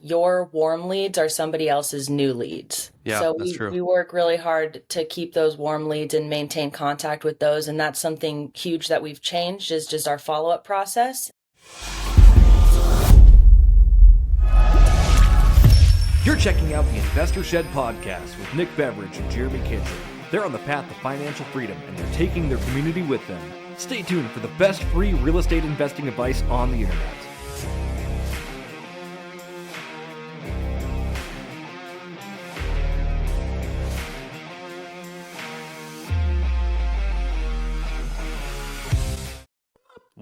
your warm leads are somebody else's new leads. Yeah, so that's true. we work really hard to keep those warm leads and maintain contact with those. And that's something huge that we've changed is just our follow-up process. You're checking out the Investor Shed podcast with Nick Beveridge and Jeremy Kitchen. They're on the path to financial freedom and they're taking their community with them. Stay tuned for the best free real estate investing advice on the internet.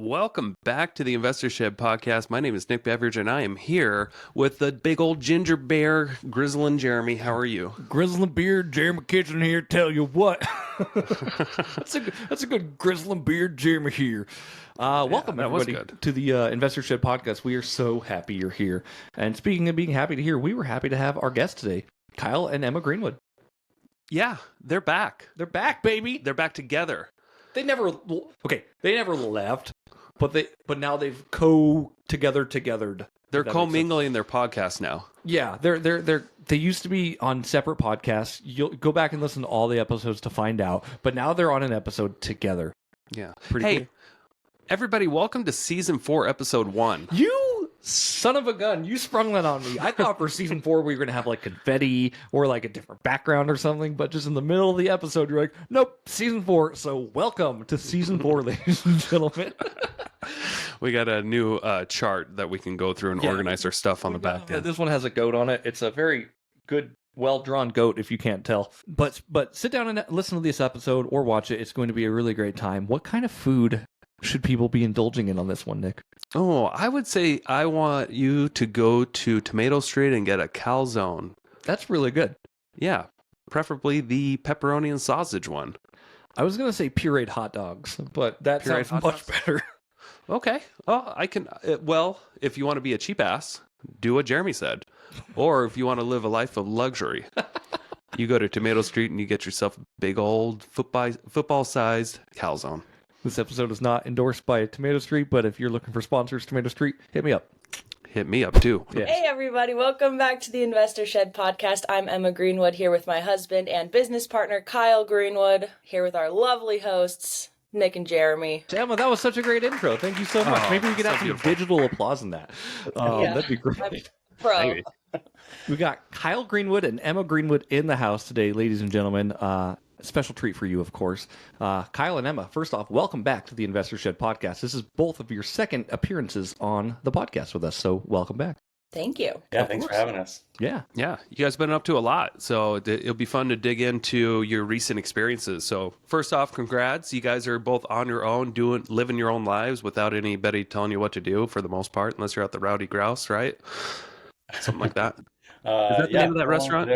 Welcome back to the Investor Shed podcast. My name is Nick Beveridge, and I am here with the big old ginger bear, Grizzlin' Jeremy. How are you? Grizzlin' beard, Jeremy Kitchen here. Tell you what, that's a good Grizzlin' beard, Jeremy here. Welcome everybody to the Investor Shed podcast. We are so happy you're here. And speaking of being happy to hear, we were happy to have our guests today, Kyle and Emma Greenwood. Yeah, they're back. They're back, baby. They're back together. They never left. But now they've togethered. They're commingling their podcast now. Yeah, they used to be on separate podcasts. You'll go back and listen to all the episodes to find out. But now they're on an episode together. Yeah. Pretty cool. Everybody, welcome to season 4, episode 1. You son of a gun! You sprung that on me. I thought for season 4 we were gonna have like confetti or like a different background or something. But just in the middle of the episode, you're like, nope, season 4. So welcome to season 4, ladies and gentlemen. We got a new chart that we can go through and organize our stuff on the back end. This one has a goat on it. It's a very good, well-drawn goat, if you can't tell. But sit down and listen to this episode or watch it. It's going to be a really great time. What kind of food should people be indulging in on this one, Nick? Oh, I would say I want you to go to Tomato Street and get a calzone. That's really good. Yeah, preferably the pepperoni and sausage one. I was going to say pureed hot dogs, but that sounds much better. Okay. Oh, I can. Well, if you want to be a cheap ass, do what Jeremy said. Or if you want to live a life of luxury, you go to Tomato Street and you get yourself a big old football-sized calzone. This episode is not endorsed by Tomato Street, but if you're looking for sponsors, Tomato Street, hit me up. Hit me up, too. Yes. Hey, everybody. Welcome back to the Investor Shed podcast. I'm Emma Greenwood here with my husband and business partner, Kyle Greenwood, here with our lovely hosts, Nick and Jeremy. Emma, that was such a great intro. Thank you so much. Maybe we could have some digital applause in that. That'd be great. Pro. We got Kyle Greenwood and Emma Greenwood in the house today, ladies and gentlemen. Special treat for you, of course. Kyle and Emma, first off, welcome back to the Investor Shed podcast. This is both of your second appearances on the podcast with us, so welcome back. Thank you. Yeah, thanks for having us. Yeah. Yeah, you guys been up to a lot, so it'll be fun to dig into your recent experiences. So first off, congrats. You guys are both on your own, living your own lives without anybody telling you what to do for the most part, unless you're at the Rowdy Grouse, right? Something like that. Is that the name of that restaurant?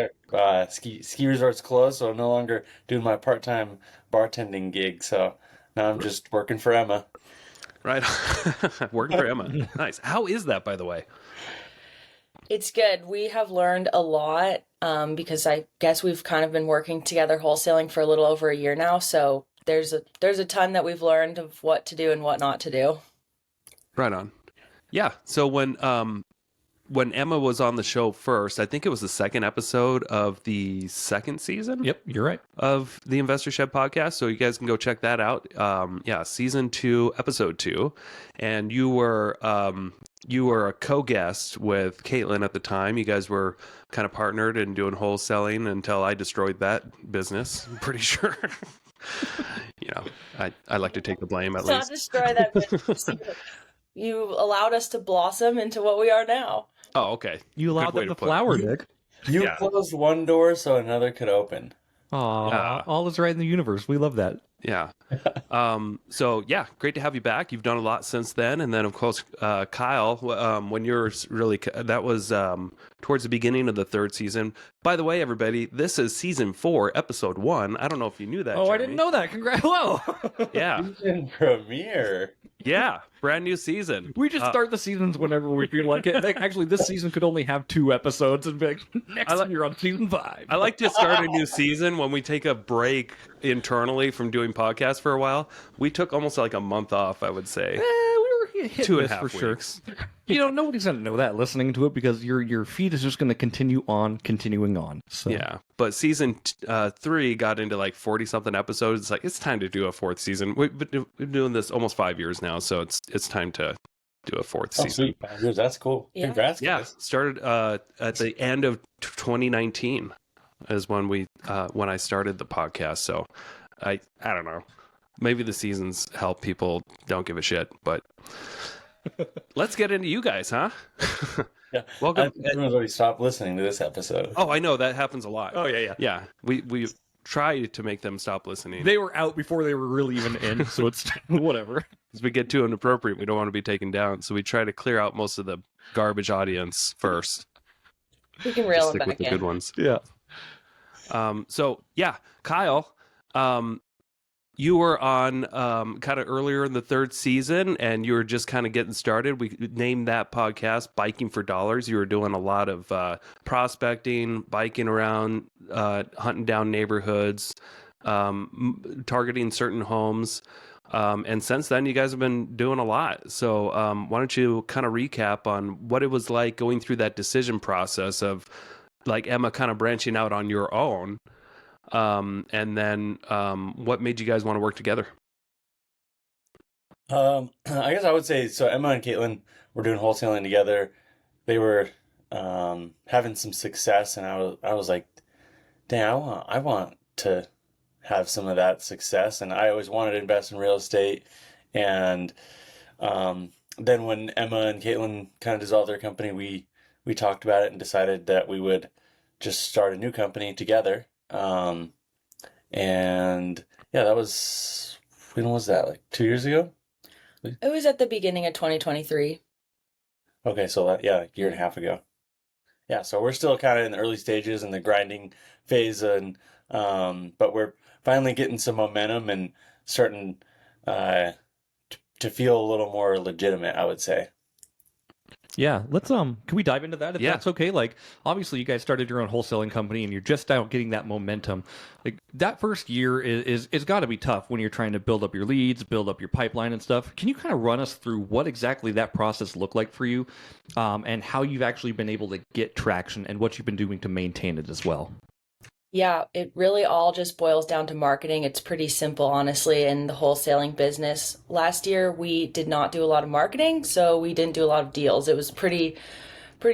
Ski resort's closed, so I'm no longer doing my part-time bartending gig. So now I'm just working for Emma. Right. Working for Emma. Nice. How is that, by the way? It's good. We have learned a lot because I guess we've kind of been working together wholesaling for a little over a year now. So there's a ton that we've learned of what to do and what not to do. Right on. Yeah. So when Emma was on the show first, I think it was the second episode of the second season. Yep, you're right. Of the Investor Shed podcast. So you guys can go check that out. Season 2, episode 2. And you were a co-guest with Caitlin at the time. You guys were kind of partnered in doing wholesaling until I destroyed that business, I'm pretty sure. I like to take the blame at least. Not destroy that business. You allowed us to blossom into what we are now. Oh, okay. You allowed them to flower, Nick. You closed one door so another could open. Aw, all is right in the universe. We love that. Yeah. So yeah, great to have you back. You've done a lot since then. And then of course, Kyle, when you're that was towards the beginning of the third season. By the way, everybody, this is season 4, episode 1. I don't know if you knew that. Oh, Jeremy. I didn't know that. Congrats. Whoa. Yeah. Season premiere. Yeah. Brand new season. We just start the seasons whenever we feel like it. Actually, this season could only have 2 episodes, and be like, next time you're on season 5. I like to start a new season when we take a break internally from doing podcasts for a while. We took almost like a month off, I would say. hit two and and a miss half for weeks. sure. Nobody's going to know that listening to it because your feed is just going to continue on, continuing on. So Yeah, but season 3 got into like 40 something episodes. It's like it's time to do a 4th season. We've been doing this almost 5 years now, so it's time to do a 4th Oh, season. sweet. 5 years. That's cool. Yeah. Congrats, Yeah, guys. started at the end of 2019 is when I started the podcast. So I don't know. Maybe the seasons help people don't give a shit, but let's get into you guys, huh? Yeah. Welcome. I think everyone's already stopped listening to this episode. Oh, I know that happens a lot. Oh yeah. Yeah, we try to make them stop listening. They were out before they were really even in, so it's whatever. As we get too inappropriate, we don't want to be taken down, so we try to clear out most of the garbage audience first. We can reel Stick them with back the in. good ones. Yeah. So yeah, Kyle, you were on kind of earlier in the 3rd season, and you were just kind of getting started. We named that podcast "Biking for Dollars." You were doing a lot of prospecting, biking around, hunting down neighborhoods, targeting certain homes. And since then, you guys have been doing a lot. So why don't you kind of recap on what it was like going through that decision process of like Emma kind of branching out on your own, and then what made you guys want to work together? I guess I would say so. Emma and Caitlin were doing wholesaling together. They were having some success, and I was like, "Dang, I want to have some of that success." And I always wanted to invest in real estate. And then when Emma and Caitlin kind of dissolved their company, we talked about it and decided that we would just start a new company together. And yeah, that was, when was that? Like 2 years ago? It was at the beginning of 2023. Okay, so that, yeah, like a year and a half ago. Yeah, so we're still kind of in the early stages in the grinding phase, and but we're finally getting some momentum and starting to feel a little more legitimate, I would say. Yeah, let's can we dive into that if Yeah. that's okay? Like obviously you guys started your own wholesaling company and you're just out getting that momentum. Like that first year is got to be tough when you're trying to build up your leads, build up your pipeline and stuff. Can you kind of run us through what exactly that process looked like for you, and how you've actually been able to get traction and what you've been doing to maintain it as well? Yeah, it really all just boils down to marketing. It's pretty simple, honestly, in the wholesaling business. Last year, we did not do a lot of marketing, so we didn't do a lot of deals. It was pretty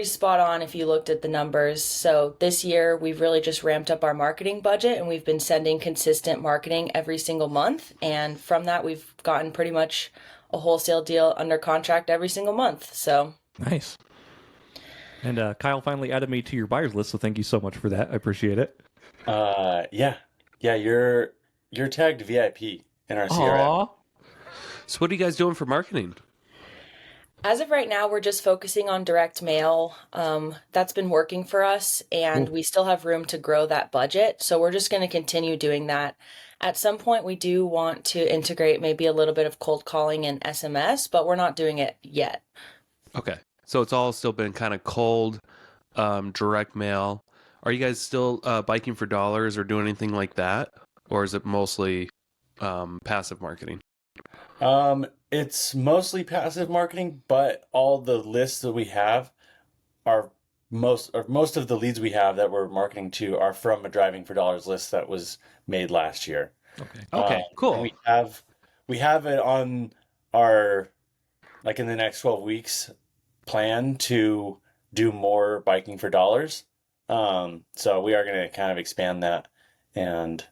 spot on if you looked at the numbers. So this year, we've really just ramped up our marketing budget, and we've been sending consistent marketing every single month. And from that, we've gotten pretty much a wholesale deal under contract every single month. So Nice. And Kyle finally added me to your buyers list, so thank you so much for that. I appreciate it. Yeah, you're tagged VIP in our CRM. Aw. So what are you guys doing for marketing? as of right now, we're just focusing on direct mail. That's been working for us, and we still have room to grow that budget. So we're just going to continue doing that. At some point, we do want to integrate maybe a little bit of cold calling and SMS, but we're not doing it yet. Okay. So it's all still been kind of cold, direct mail. Are you guys still biking for dollars or doing anything like that? Or is it mostly passive marketing? It's mostly passive marketing, but all the lists that we have are most of the leads we have that we're marketing to are from a driving for dollars list that was made last year. Okay, cool. And we have it on our, like, in the next 12 weeks plan to do more biking for dollars. So we are going to kind of expand that, and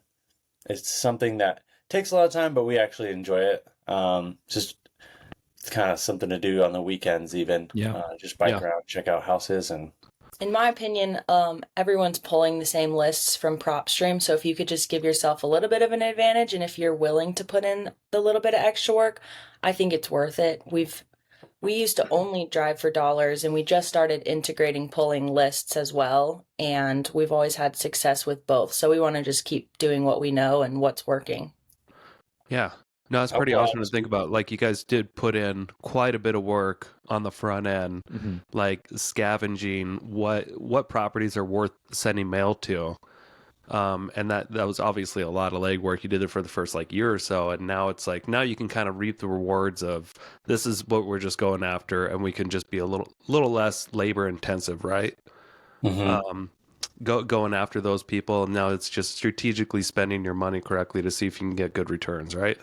it's something that takes a lot of time, but we actually enjoy it. Just it's kind of something to do on the weekends, even. Yeah. Just bike Yeah. around, check out houses, and In my opinion, everyone's pulling the same lists from PropStream. So if you could just give yourself a little bit of an advantage, and if you're willing to put in the little bit of extra work, I think it's worth it. We used to only drive for dollars, and we just started integrating pulling lists as well. And we've always had success with both. So we want to just keep doing what we know and what's working. Yeah. No, it's pretty Okay. awesome to think about. Like, you guys did put in quite a bit of work on the front end, Mm-hmm. like scavenging what properties are worth sending mail to. And that was obviously a lot of legwork. You did it for the first like year or so, and now it's like now you can kind of reap the rewards of this is what we're just going after, and we can just be a little less labor intensive, right? Mm-hmm. Going after those people, and now it's just strategically spending your money correctly to see if you can get good returns, right?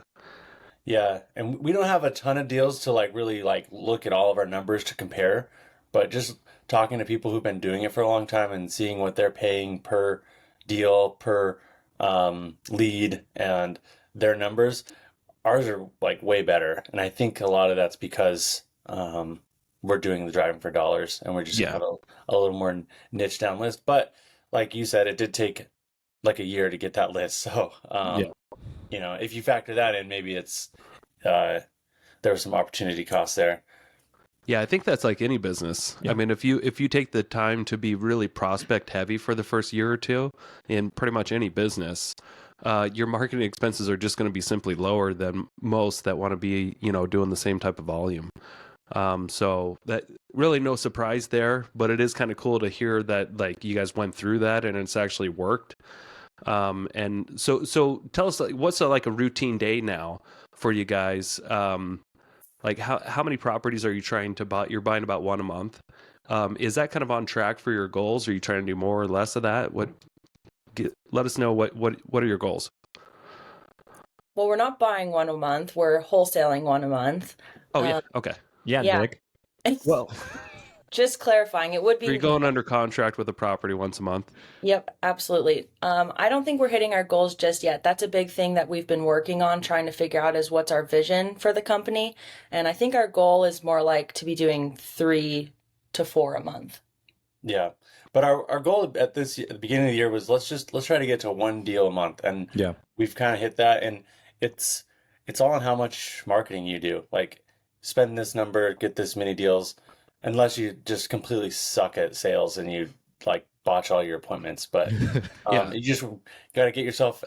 Yeah, and we don't have a ton of deals to like really like look at all of our numbers to compare, but just talking to people who've been doing it for a long time and seeing what they're paying per deal, per lead, and their numbers, ours are like way better. And I think a lot of that's because we're doing the driving for dollars, and we're just Yeah. have a little more niche down list. But like you said, it did take like a year to get that list. So Yeah. if you factor that in, maybe it's uh, there was some opportunity cost there. Yeah, I think that's like any business. Yeah. I mean, if you take the time to be really prospect heavy for the first year or two in pretty much any business, your marketing expenses are just going to be simply lower than most that want to be, doing the same type of volume. So that really no surprise there, but it is kind of cool to hear that like you guys went through that and it's actually worked. And so tell us like, what's like a routine day now for you guys? Like how many properties are you trying to buy? You're buying about one a month. Is that kind of on track for your goals? Are you trying to do more or less of that? Let us know what are your goals? Well, we're not buying one a month. We're wholesaling one a month. Oh yeah, okay. Yeah, Yeah. Nick. Well, Just clarifying, it would be. Are you going under contract with a property once a month? Yep, absolutely. I don't think we're hitting our goals just yet. That's a big thing that we've been working on, trying to figure out is what's our vision for the company. And I think our goal is more like to be doing 3 to 4 a month. Yeah, but our goal at the beginning of the year was let's try to get to one deal a month, and yeah. we've kind of hit that. And it's all on how much marketing you do. Like spend this number, get this many deals, unless you just completely suck at sales and you like botch all your appointments. But Yeah. you just got to get yourself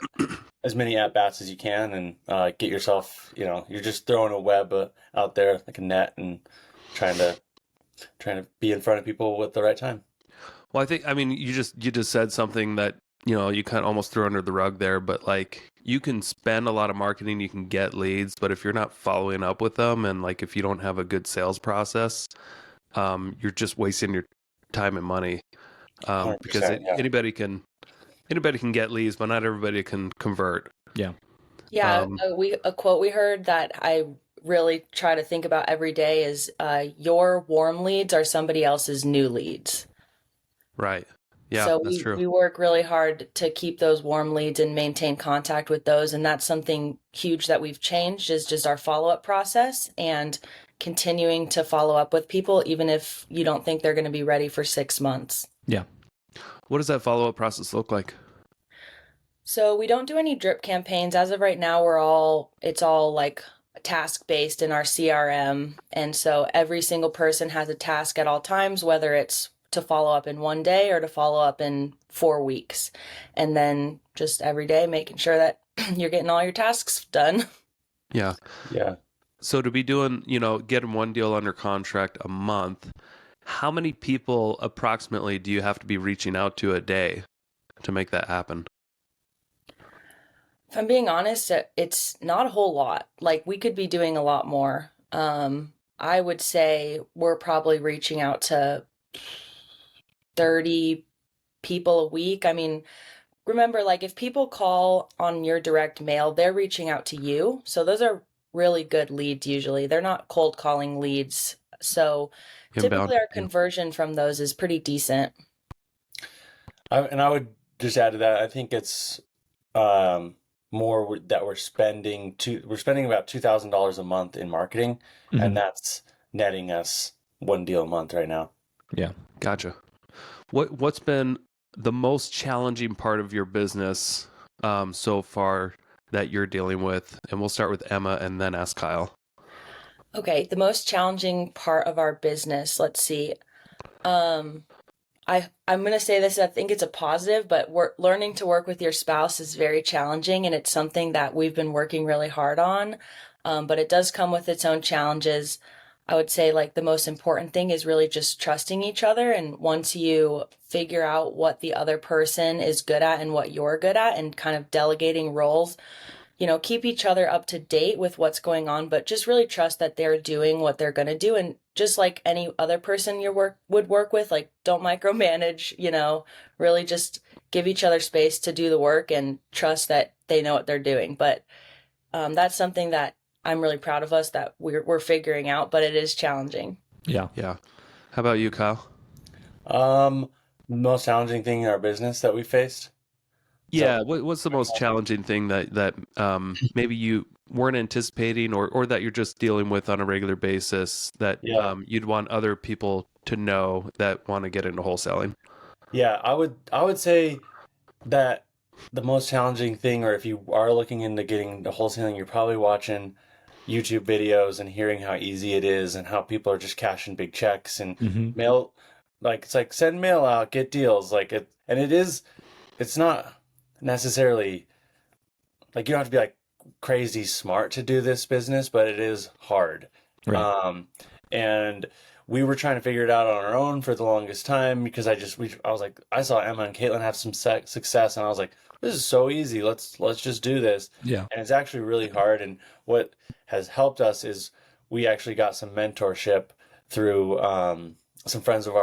as many at bats as you can, and get yourself. You're just throwing a web out there like a net and trying to be in front of people with the right time. Well, I mean, you just said something that, you kind of almost threw under the rug there, but like you can spend a lot of marketing, you can get leads, but if you're not following up with them and like if you don't have a good sales process, you're just wasting your time and money. Because 100%, yeah. anybody can get leads, but not everybody can convert. Yeah. Yeah, a quote we heard that I really try to think about every day is your warm leads are somebody else's new leads. Right. Yeah, So that's we true. work really hard to keep those warm leads and maintain contact with those. And that's something huge that we've changed is just our follow-up process and continuing to follow up with people, even if you don't think they're going to be ready for 6 months. Yeah. What does that follow-up process look like? So we don't do any drip campaigns. As of right now, it's all like task-based in our CRM. And so every single person has a task at all times, whether it's to follow up in 1 day or to follow up in 4 weeks. And then just every day making sure that you're getting all your tasks done. Yeah. Yeah. So to be doing, getting one deal under contract a month, how many people approximately do you have to be reaching out to a day to make that happen? If I'm being honest, it's not a whole lot. Like we could be doing a lot more. I would say we're probably reaching out to 30 people a week. I mean, remember, like if people call on your direct mail, they're reaching out to you. So those are really good leads usually. They're not cold calling leads. So Inbound. typically our Yeah. conversion from those is pretty decent. I would just add to that. I think it's more that we're spending about $2,000 a month in marketing, Mhm. and that's netting us one deal a month right now. Yeah. Gotcha. What's been the most challenging part of your business so far that you're dealing with? And we'll start with Emma and then ask Kyle. Okay, the most challenging part of our business, let's see. I'm going to say this, I think it's a positive, but learning to work with your spouse is very challenging, and it's something that we've been working really hard on. But it does come with its own challenges. I would say like the most important thing is really just trusting each other. And once you figure out what the other person is good at and what you're good at and kind of delegating roles, keep each other up to date with what's going on, but just really trust that they're doing what they're going to do. And just like any other person would work with, like don't micromanage, really just give each other space to do the work and trust that they know what they're doing. But that's something that I'm really proud of us that we're figuring out, but it is challenging. Yeah. Yeah. How about you, Kyle? Most challenging thing in our business that we faced. Yeah. What's the most challenging thing that maybe you weren't anticipating or that you're just dealing with on a regular basis that you'd want other people to know that want to get into wholesaling? Yeah, I would say that the most challenging thing, or if you are looking into getting into wholesaling, you're probably watching YouTube videos and hearing how easy it is and how people are just cashing big checks and mail, like it's like send mail out, get deals, like it, and it's not necessarily like you don't have to be like crazy smart to do this business, but it is hard. Right. And we were trying to figure it out on our own for the longest time because I was like, I saw Emma and Caitlin have some success, and I was like, this is so easy. Let's just do this. Yeah. And it's actually really hard. And what has helped us is we actually got some mentorship through some friends of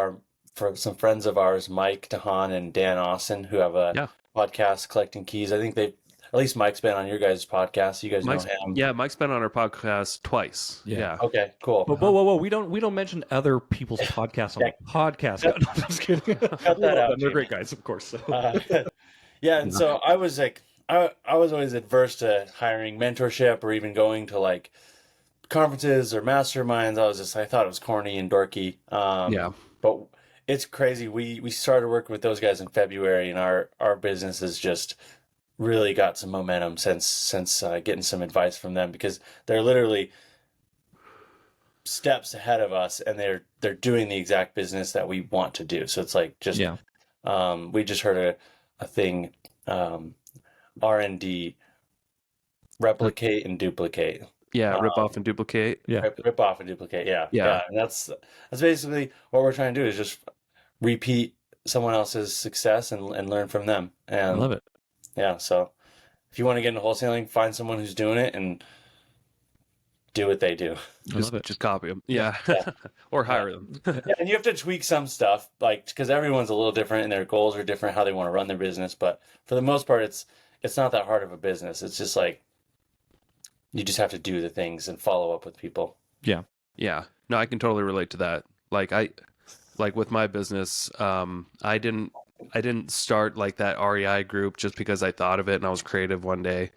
ours, Mike DeHaan and Dan Austin, who have a podcast, Collecting Keys. I think at least Mike's been on your guys' podcast. You guys know him. Yeah, Mike's been on our podcast twice. Yeah. Okay, cool. But whoa. We don't mention other people's podcasts on the podcast. No, I'm just kidding. Cut that out. They're great guys, of course. Yeah, and so I was like, I was always adverse to hiring mentorship or even going to like conferences or masterminds. I thought it was corny and dorky. But it's crazy. We started working with those guys in February, and our business has just really got some momentum since getting some advice from them, because they're literally steps ahead of us, and they're doing the exact business that we want to do. So it's like just we just heard a thing, R&D, replicate and duplicate. Yeah, rip off and duplicate. Yeah, rip off and duplicate. Yeah. And that's basically what we're trying to do, is just repeat someone else's success and learn from them. And I love it. Yeah, so if you want to get into wholesaling, find someone who's doing it and do what they do. Just copy them. Yeah. Or hire them. Yeah, and you have to tweak some stuff, like, because everyone's a little different and their goals are different, how they want to run their business. But for the most part, it's not that hard of a business. It's just like you just have to do the things and follow up with people. Yeah. Yeah. No, I can totally relate to that. Like with my business, I didn't start like that REI group just because I thought of it and I was creative one day.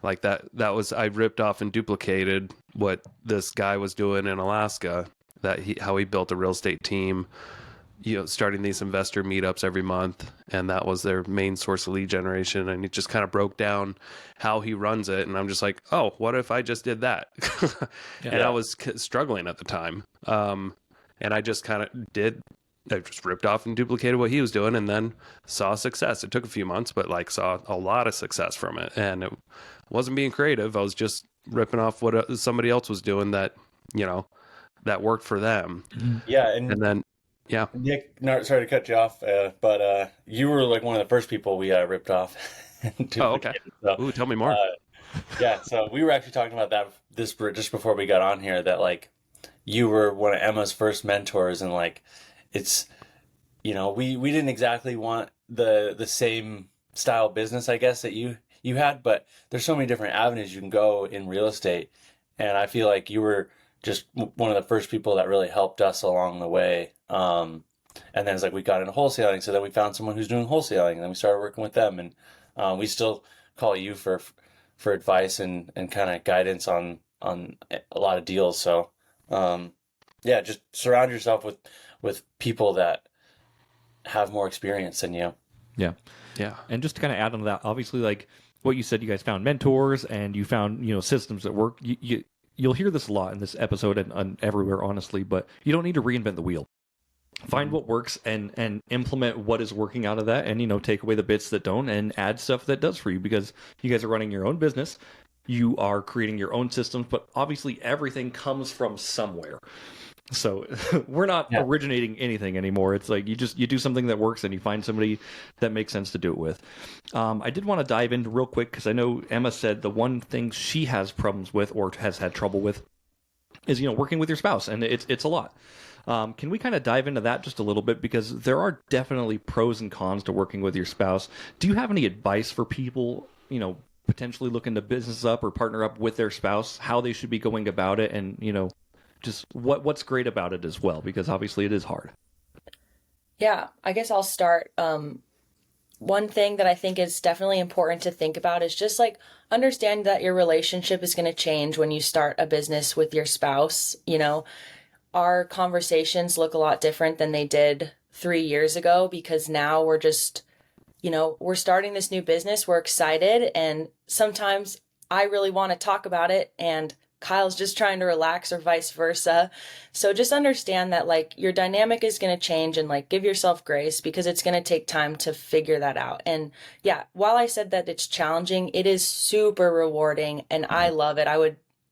Like that was, I ripped off and duplicated what this guy was doing in Alaska, how he built a real estate team, starting these investor meetups every month. And that was their main source of lead generation. And it just kind of broke down how he runs it. And I'm just like, oh, what if I just did that? And I was struggling at the time. And I just I just ripped off and duplicated what he was doing, and then saw success. It took a few months, but saw a lot of success from it. And it wasn't being creative. I was just ripping off what somebody else was doing that worked for them. Yeah. And then, Nick, sorry to cut you off, but you were like one of the first people we ripped off. Oh, okay. So, ooh, tell me more. So we were actually talking about that just before we got on here, that like you were one of Emma's first mentors, and like it's, we didn't exactly want the same style business, I guess, that you had, but there's so many different avenues you can go in real estate. And I feel like you were just one of the first people that really helped us along the way. And then it's like we got into wholesaling. So then we found someone who's doing wholesaling, and then we started working with them. And we still call you for advice and kind of guidance on a lot of deals. So just surround yourself with people that have more experience than you. Yeah. And just to kind of add on to that, obviously, like what you said, you guys found mentors and you found, systems that work. You'll hear this a lot in this episode and everywhere, honestly, but you don't need to reinvent the wheel. Find what works and implement what is working out of that, and, take away the bits that don't and add stuff that does for you, because you guys are running your own business. You are creating your own systems, but obviously everything comes from somewhere. So we're not originating anything anymore. It's like you do something that works and you find somebody that makes sense to do it with. I did want to dive into real quick because I know Emma said the one thing she has problems with or has had trouble with is working with your spouse, and it's a lot. Can we kind of dive into that just a little bit, because there are definitely pros and cons to working with your spouse. Do you have any advice for people potentially looking to business up or partner up with their spouse, how they should be going about it, and just what's great about it as well, because obviously it is hard? Yeah, I guess I'll start. One thing that I think is definitely important to think about is just like understand that your relationship is going to change when you start a business with your spouse. Our conversations look a lot different than they did 3 years ago, because now we're just, we're starting this new business. We're excited. And sometimes I really want to talk about it and Kyle's just trying to relax, or vice versa. So just understand that like your dynamic is going to change, and like give yourself grace, because it's going to take time to figure that out. And yeah, while I said that it's challenging, it is super rewarding and I love it.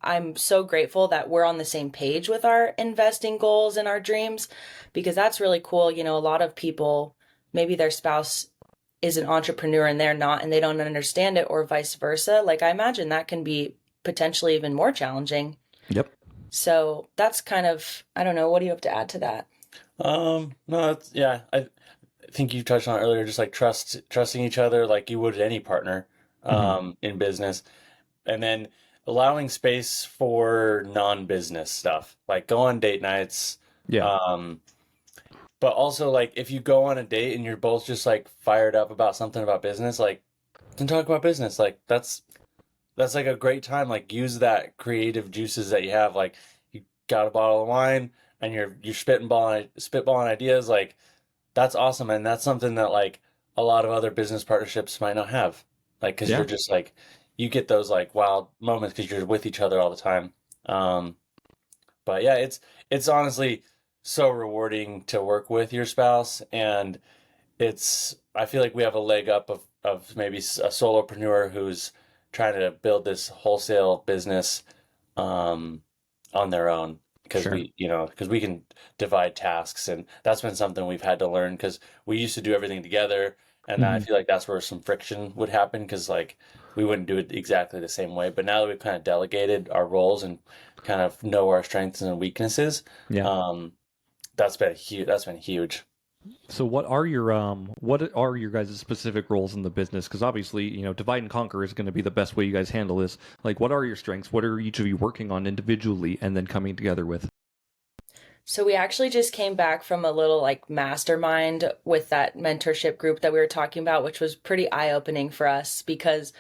I'm so grateful that we're on the same page with our investing goals and our dreams, because that's really cool. A lot of people, maybe their spouse is an entrepreneur and they're not, and they don't understand it, or vice versa. Like I imagine that can be potentially even more challenging. Yep. So that's kind of, I don't know, what do you have to add to that? No, I think you touched on it earlier, just like trusting each other like you would any partner in business. And then allowing space for non-business stuff, like go on date nights. Yeah. But also like if you go on a date and you're both just like fired up about something about business, like then talk about business. Like that's like a great time. Like use that creative juices that you have. Like you got a bottle of wine and you're spitballing ideas. Like that's awesome, and that's something that like a lot of other business partnerships might not have. Like because you're just like you get those like wild moments because you're with each other all the time. But yeah, it's honestly so rewarding to work with your spouse, and I feel like we have a leg up of maybe a solopreneur who's trying to build this wholesale business on their own, because we can divide tasks, and that's been something we've had to learn because we used to do everything together, and I feel like that's where some friction would happen because like we wouldn't do it exactly the same way. But now that we've kind of delegated our roles and kind of know our strengths and weaknesses, that's been huge. That's been huge. So what are your guys' specific roles in the business? Because obviously, divide and conquer is going to be the best way you guys handle this. Like, what are your strengths? What are each of you working on individually and then coming together with? So we actually just came back from a little like mastermind with that mentorship group that we were talking about, which was pretty eye-opening for us, because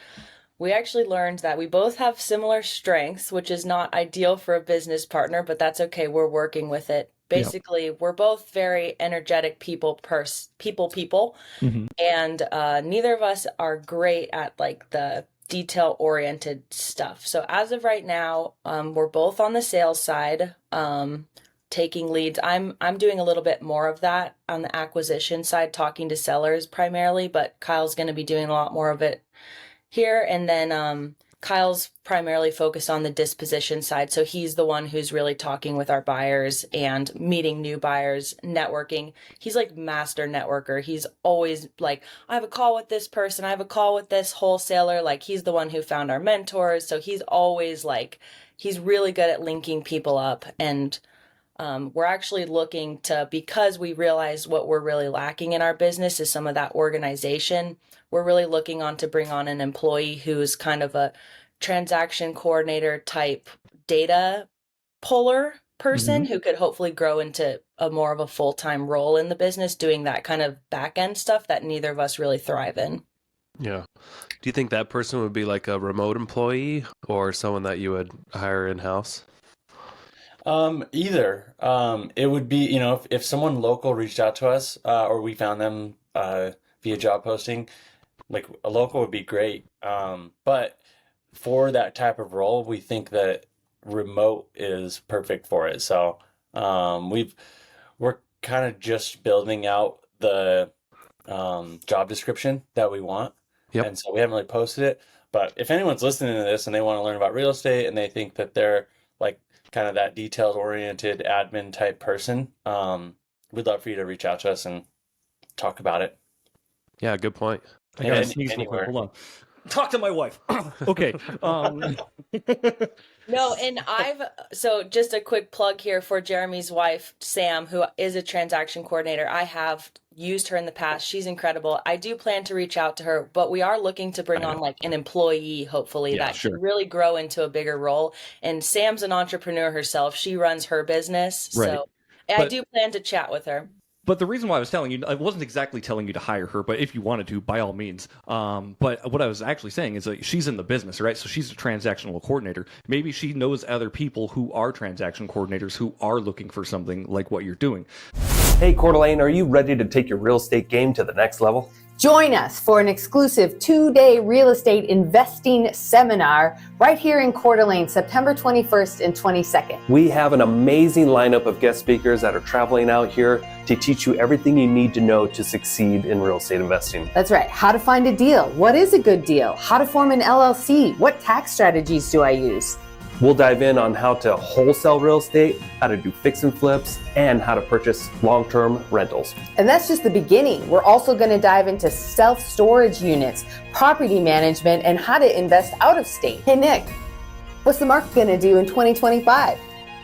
we actually learned that we both have similar strengths, which is not ideal for a business partner, but that's okay. We're working with it. Basically, we're both very energetic people, and neither of us are great at like the detail-oriented stuff. So as of right now, we're both on the sales side, taking leads. I'm doing a little bit more of that on the acquisition side, talking to sellers primarily, but Kyle's going to be doing a lot more of it here. And then Kyle's primarily focused on the disposition side. So he's the one who's really talking with our buyers and meeting new buyers, networking. He's like master networker. He's always like, I have a call with this person. I have a call with this wholesaler. Like he's the one who found our mentors. So he's always like, he's really good at linking people up. And we're actually looking to, because we realize what we're really lacking in our business is some of that organization. We're really looking to bring on an employee who's kind of a transaction coordinator type data puller person who could hopefully grow into a more of a full-time role in the business, doing that kind of back end stuff that neither of us really thrive in. Yeah. Do you think that person would be like a remote employee or someone that you would hire in-house? Either. It would be, if someone local reached out to us, or we found them via job posting, like a local would be great. But for that type of role, we think that remote is perfect for it. So we're kind of just building out the job description that we want. Yep. And so we haven't really posted it. But if anyone's listening to this and they want to learn about real estate and they think that they're like kind of that detailed oriented admin type person, we'd love for you to reach out to us and talk about it. Yeah, good point. I gotta sneeze real quick. Hold on. Talk to my wife. Okay. No, and so just a quick plug here for Jeremy's wife, Sam, who is a transaction coordinator. I have used her in the past. She's incredible. I do plan to reach out to her, but we are looking to bring on like an employee, hopefully, that can really grow into a bigger role. And Sam's an entrepreneur herself. She runs her business. Right. So I do plan to chat with her. But the reason why I was telling you, I wasn't exactly telling you to hire her, but if you wanted to, by all means. But what I was actually saying is like she's in the business, right? So she's a transactional coordinator. Maybe she knows other people who are transaction coordinators who are looking for something like what you're doing. Hey, Coeur d'Alene, are you ready to take your real estate game to the next level? Join us for an exclusive 2-day real estate investing seminar right here in Coeur d'Alene, September 21st and 22nd. We have an amazing lineup of guest speakers that are traveling out here to teach you everything you need to know to succeed in real estate investing. That's right. How to find a deal. What is a good deal? How to form an LLC. What tax strategies do I use? We'll dive in on how to wholesale real estate, how to do fix and flips, and how to purchase long-term rentals. And that's just the beginning. We're also going to dive into self-storage units, property management, and how to invest out of state. Hey, Nick, what's the market going to do in 2025?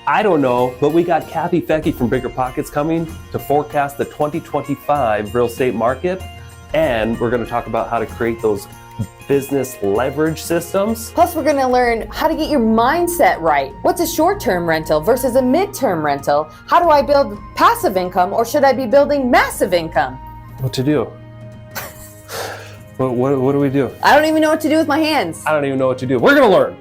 I don't know, but we got Kathy Fecky from Bigger Pockets coming to forecast the 2025 real estate market. And we're going to talk about how to create those business leverage systems. Plus, we're going to learn how to get your mindset right. What's a short-term rental versus a mid-term rental? How do I build passive income, or should I be building massive income? What to do? What do we do? I don't even know what to do with my hands. I don't even know what to do. We're going to learn.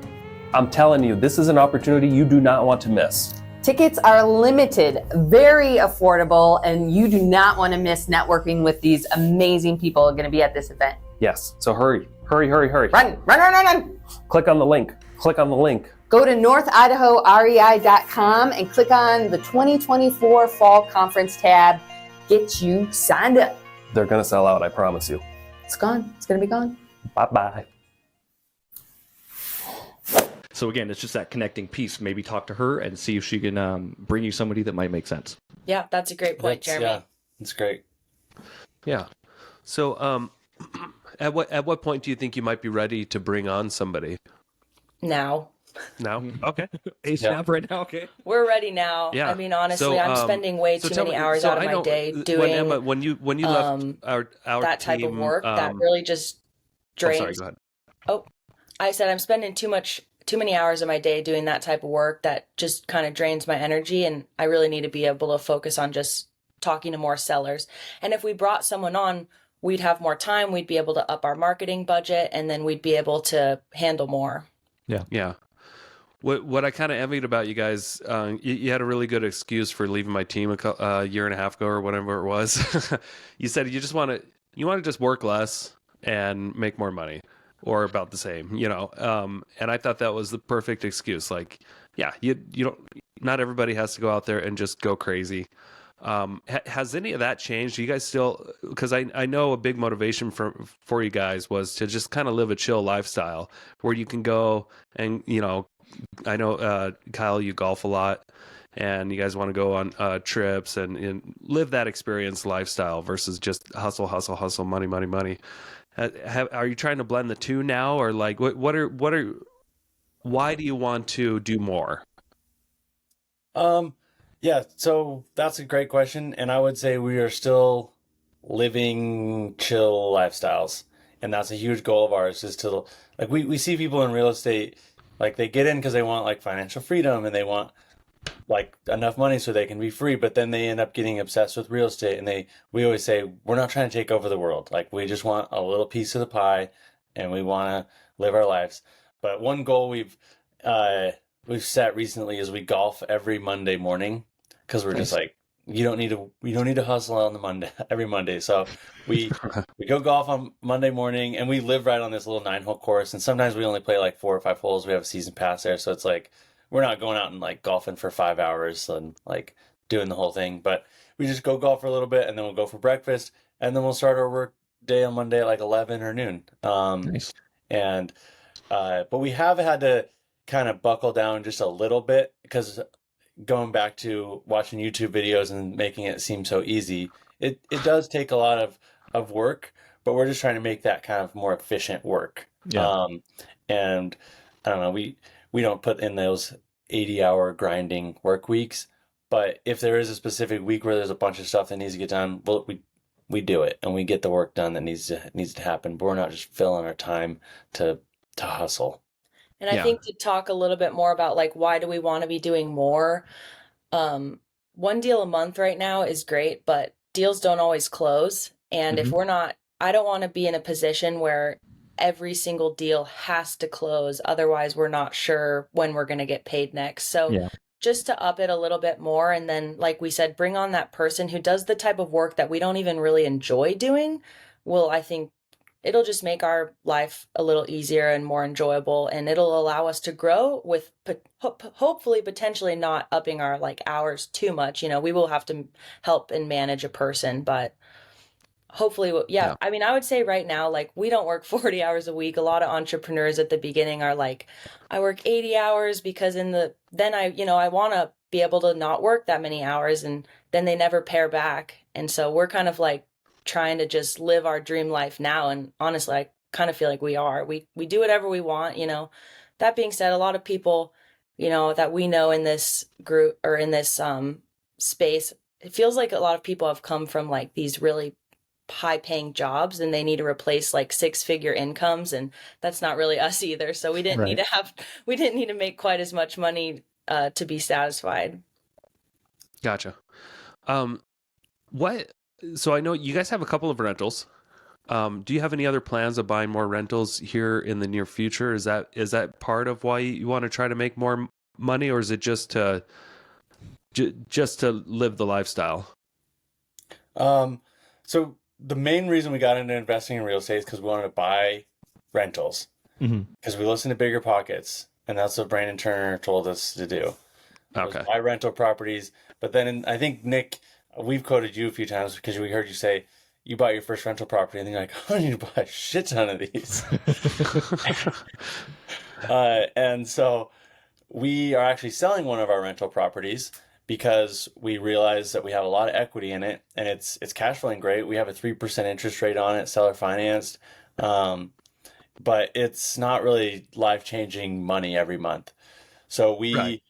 I'm telling you, this is an opportunity you do not want to miss. Tickets are limited, very affordable, and you do not want to miss networking with these amazing people who are going to be at this event. Yes, so hurry. Run. Click on the link. Go to northidahorei.com and click on the 2024 Fall Conference tab. Get you signed up. They're going to sell out, I promise you. It's gone. It's going to be gone. Bye-bye. So again, it's just that connecting piece. Maybe talk to her and see if she can bring you somebody that might make sense. Yeah, that's a great point, Jeremy. Yeah, that's great. Yeah. So at what point do you think you might be ready to bring on somebody? Now. Okay. ASAP right now. Okay. We're ready now. Yeah. I mean, honestly, So, I'm spending way too many hours out of my day doing Emma, when you left our that type team, of work that really just drains. sorry, go ahead. Oh, I said I'm spending too many hours of my day doing that type of work that just kind of drains my energy, and I really need to be able to focus on just talking to more sellers. And if we brought someone on, we'd have more time, we'd be able to up our marketing budget, and then we'd be able to handle more. Yeah. What I kind of envied about you guys, you had a really good excuse for leaving my team a year and a half ago or whatever it was. You said you want to just work less and make more money, or about the same, and I thought that was the perfect excuse. Like, yeah, you don't, not everybody has to go out there and just go crazy. Has any of that changed? Do you guys still, because I know a big motivation for you guys was to just kind of live a chill lifestyle where you can go and, I know, Kyle, you golf a lot and you guys want to go on trips and live that experience lifestyle versus just hustle, money. Are you trying to blend the two now, or like why do you want to do more? Yeah, so that's a great question. And I would say we are still living chill lifestyles. And that's a huge goal of ours, is to, like, we see people in real estate, like, they get in because they want, like, financial freedom and they want, like, enough money so they can be free. But then they end up getting obsessed with real estate. And we always say, we're not trying to take over the world. Like, we just want a little piece of the pie and we want to live our lives. But one goal we've set recently is we golf every Monday morning. Because we're just like, we don't need to hustle on the every Monday. So we go golf on Monday morning, and we live right on this little 9-hole course. And sometimes we only play like 4 or 5 holes. We have a season pass there, so it's like we're not going out and like golfing for 5 hours and like doing the whole thing. But we just go golf for a little bit, and then we'll go for breakfast, and then we'll start our work day on Monday at like 11 or noon. Nice. And but we have had to kind of buckle down just a little bit, because going back to watching YouTube videos and making it seem so easy, it does take a lot of work, but we're just trying to make that kind of more efficient work. Yeah. And I don't know, we don't put in those 80-hour grinding work weeks, but if there is a specific week where there's a bunch of stuff that needs to get done, well, we do it and we get the work done that needs to happen, but we're not just filling our time to hustle. And I think to talk a little bit more about like why do we want to be doing more? One deal a month right now is great, but deals don't always close. And if we're not, I don't want to be in a position where every single deal has to close. Otherwise, we're not sure when we're going to get paid next. So just to up it a little bit more. And then, like we said, bring on that person who does the type of work that we don't even really enjoy doing. Well, I think it'll just make our life a little easier and more enjoyable, and it'll allow us to grow with hopefully potentially not upping our like hours too much. We will have to help and manage a person, but hopefully, I mean, I would say right now, like, we don't work 40 hours a week. A lot of entrepreneurs at the beginning are like, I work 80 hours because then I want to be able to not work that many hours, and then they never pare back. And so we're kind of like trying to just live our dream life now. And honestly, I kind of feel like we are. We do whatever we want. That being said, a lot of people, that we know in this group or in this space, it feels like a lot of people have come from like these really high paying jobs and they need to replace like 6-figure incomes, and that's not really us either. So we didn't need to make quite as much money to be satisfied. Gotcha. So I know you guys have a couple of rentals. Do you have any other plans of buying more rentals here in the near future? Is that part of why you want to try to make more money, or is it just to live the lifestyle? So the main reason we got into investing in real estate is because we wanted to buy rentals, because we listened to Bigger Pockets, and that's what Brandon Turner told us to do. Okay. Buy rental properties. But then I think, Nick, we've quoted you a few times because we heard you say you bought your first rental property and then you're like, I need to buy a shit ton of these. And so we are actually selling one of our rental properties because we realize that we have a lot of equity in it, and it's cash flowing great. We have a 3% interest rate on it, seller financed. But it's not really life-changing money every month. So we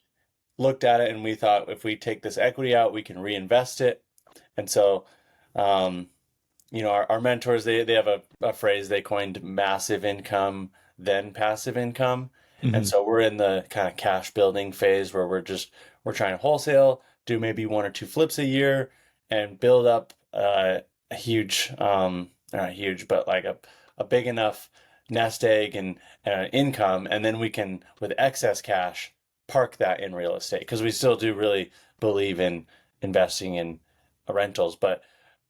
looked at it and we thought, if we take this equity out, we can reinvest it. And so, our mentors, they have a phrase they coined: massive income, then passive income. And so we're in the kind of cash building phase where we're trying to wholesale, do maybe 1 or 2 flips a year, and build up a huge, not huge, but like a big enough nest egg and income. And then we can, with excess cash, park that in real estate, because we still do really believe in investing in rentals. But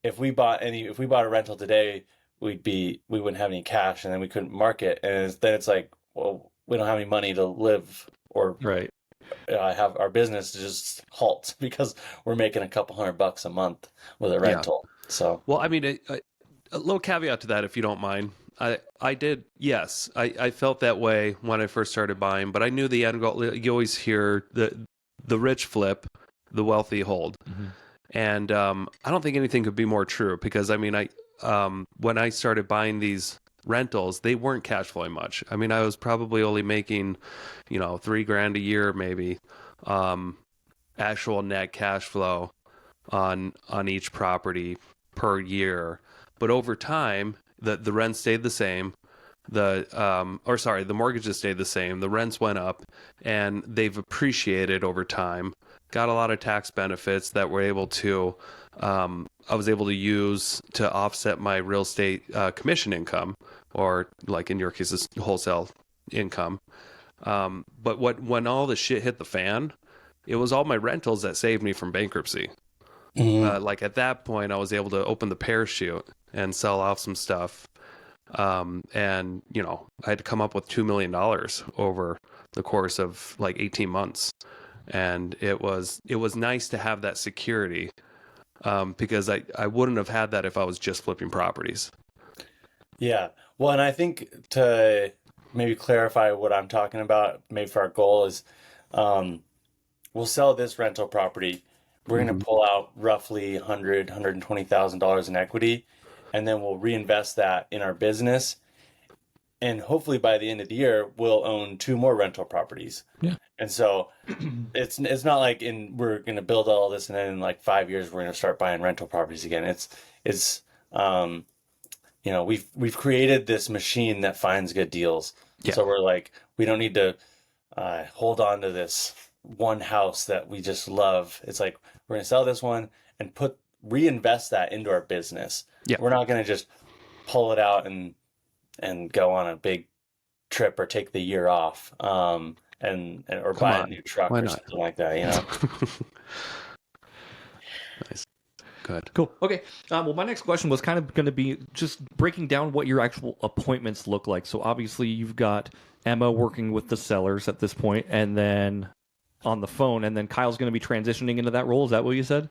if we bought a rental today, we wouldn't have any cash, and then we couldn't market, and then it's like, well, we don't have any money to live or have our business just halt because we're making a couple $100 a month with a rental. So, well, I mean, a little caveat to that, if you don't mind. I did, yes. I felt that way when I first started buying, but I knew the end goal. You always hear the rich flip, the wealthy hold. And I don't think anything could be more true, because I mean, when I started buying these rentals, they weren't cash flowing much. I mean, I was probably only making, $3,000 a year, maybe, actual net cash flow on each property per year. But over time, the rent stayed the same. The mortgages stayed the same. The rents went up, and they've appreciated over time. Got a lot of tax benefits that were able to, I was able to use to offset my real estate commission income, or like in your case, it's wholesale income. But when all the shit hit the fan, it was all my rentals that saved me from bankruptcy. Like at that point, I was able to open the parachute and sell off some stuff. And I had to come up with $2 million over the course of like 18 months. And it was nice to have that security, because I wouldn't have had that if I was just flipping properties. Yeah. Well, and I think to maybe clarify what I'm talking about, maybe for our goal is, we'll sell this rental property. We're going to pull out roughly $120,000 in equity, and then we'll reinvest that in our business. And hopefully by the end of the year, we'll own 2 more rental properties. Yeah. And so it's not like we're going to build all this and then in like 5 years we're going to start buying rental properties again. It's we've created this machine that finds good deals. Yeah. So we're like, we don't need to hold on to this one house that we just love. It's like, we're going to sell this one and reinvest that into our business. Yeah. We're not going to just pull it out and go on a big trip or take the year off, or buy a new truck or something like that, Nice. Good. Cool. Okay. Well, my next question was kind of going to be just breaking down what your actual appointments look like. So obviously you've got Emma working with the sellers at this point, and then on the phone, and then Kyle's going to be transitioning into that role. Is that what you said?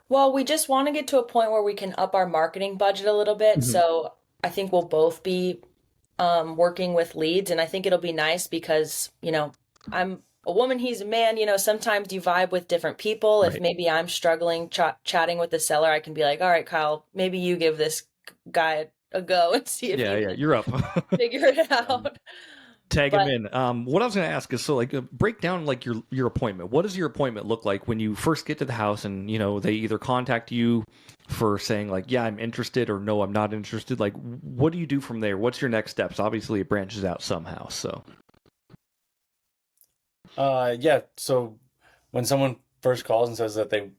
Well, we just want to get to a point where we can up our marketing budget a little bit. So I think we'll both be working with leads, and I think it'll be nice because, I'm a woman, he's a man, sometimes you vibe with different people. If maybe I'm struggling chatting with the seller, I can be like, all right, Kyle, maybe you give this guy a go and see if you're up. figure it out. Tag him in. What I was going to ask is, so break down like your appointment. What does your appointment look like when you first get to the house and, they either contact you for saying like, yeah, I'm interested, or no, I'm not interested. Like, what do you do from there? What's your next steps? Obviously it branches out somehow. So. So when someone first calls and says that they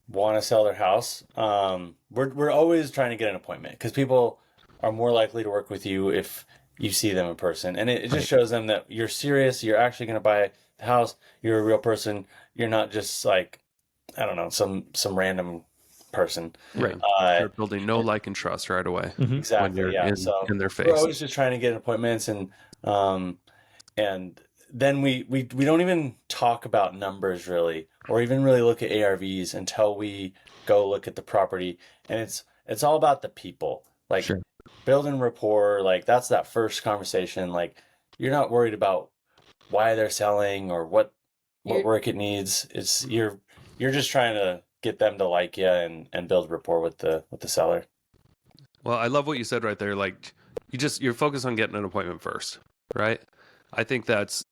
want to sell their house, we're always trying to get an appointment because people are more likely to work with you if you see them in person, and it just shows them that you're serious. You're actually going to buy the house. You're a real person. You're not just like, I don't know, some random person. Right. They're building like and trust right away. Exactly. When you're in their face. We're always just trying to get appointments, and then we don't even talk about numbers really, or even really look at ARVs until we go look at the property, and it's all about the people. Like, building rapport, like that's that first conversation. Like, you're not worried about why they're selling or what work it needs. It's you're just trying to get them to like you and build rapport with the seller. Well, I love what you said right there. Like, you're focused on getting an appointment first, right? I think that's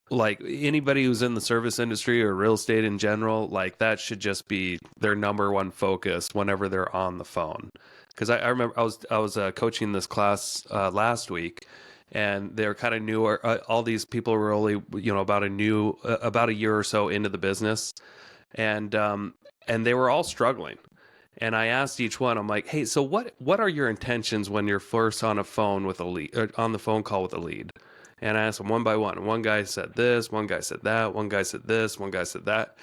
like anybody who's in the service industry or real estate in general, like that should just be their number one focus whenever they're on the phone. Because I remember I was coaching this class last week, and they're kind of new. All these people were only about a year or so into the business, and they were all struggling. And I asked each one, I'm like, hey, so what are your intentions when you're first on a phone with a lead, or on the phone call with a lead? And I asked them one by one. And one guy said this, one guy said that, one guy said this, one guy said that.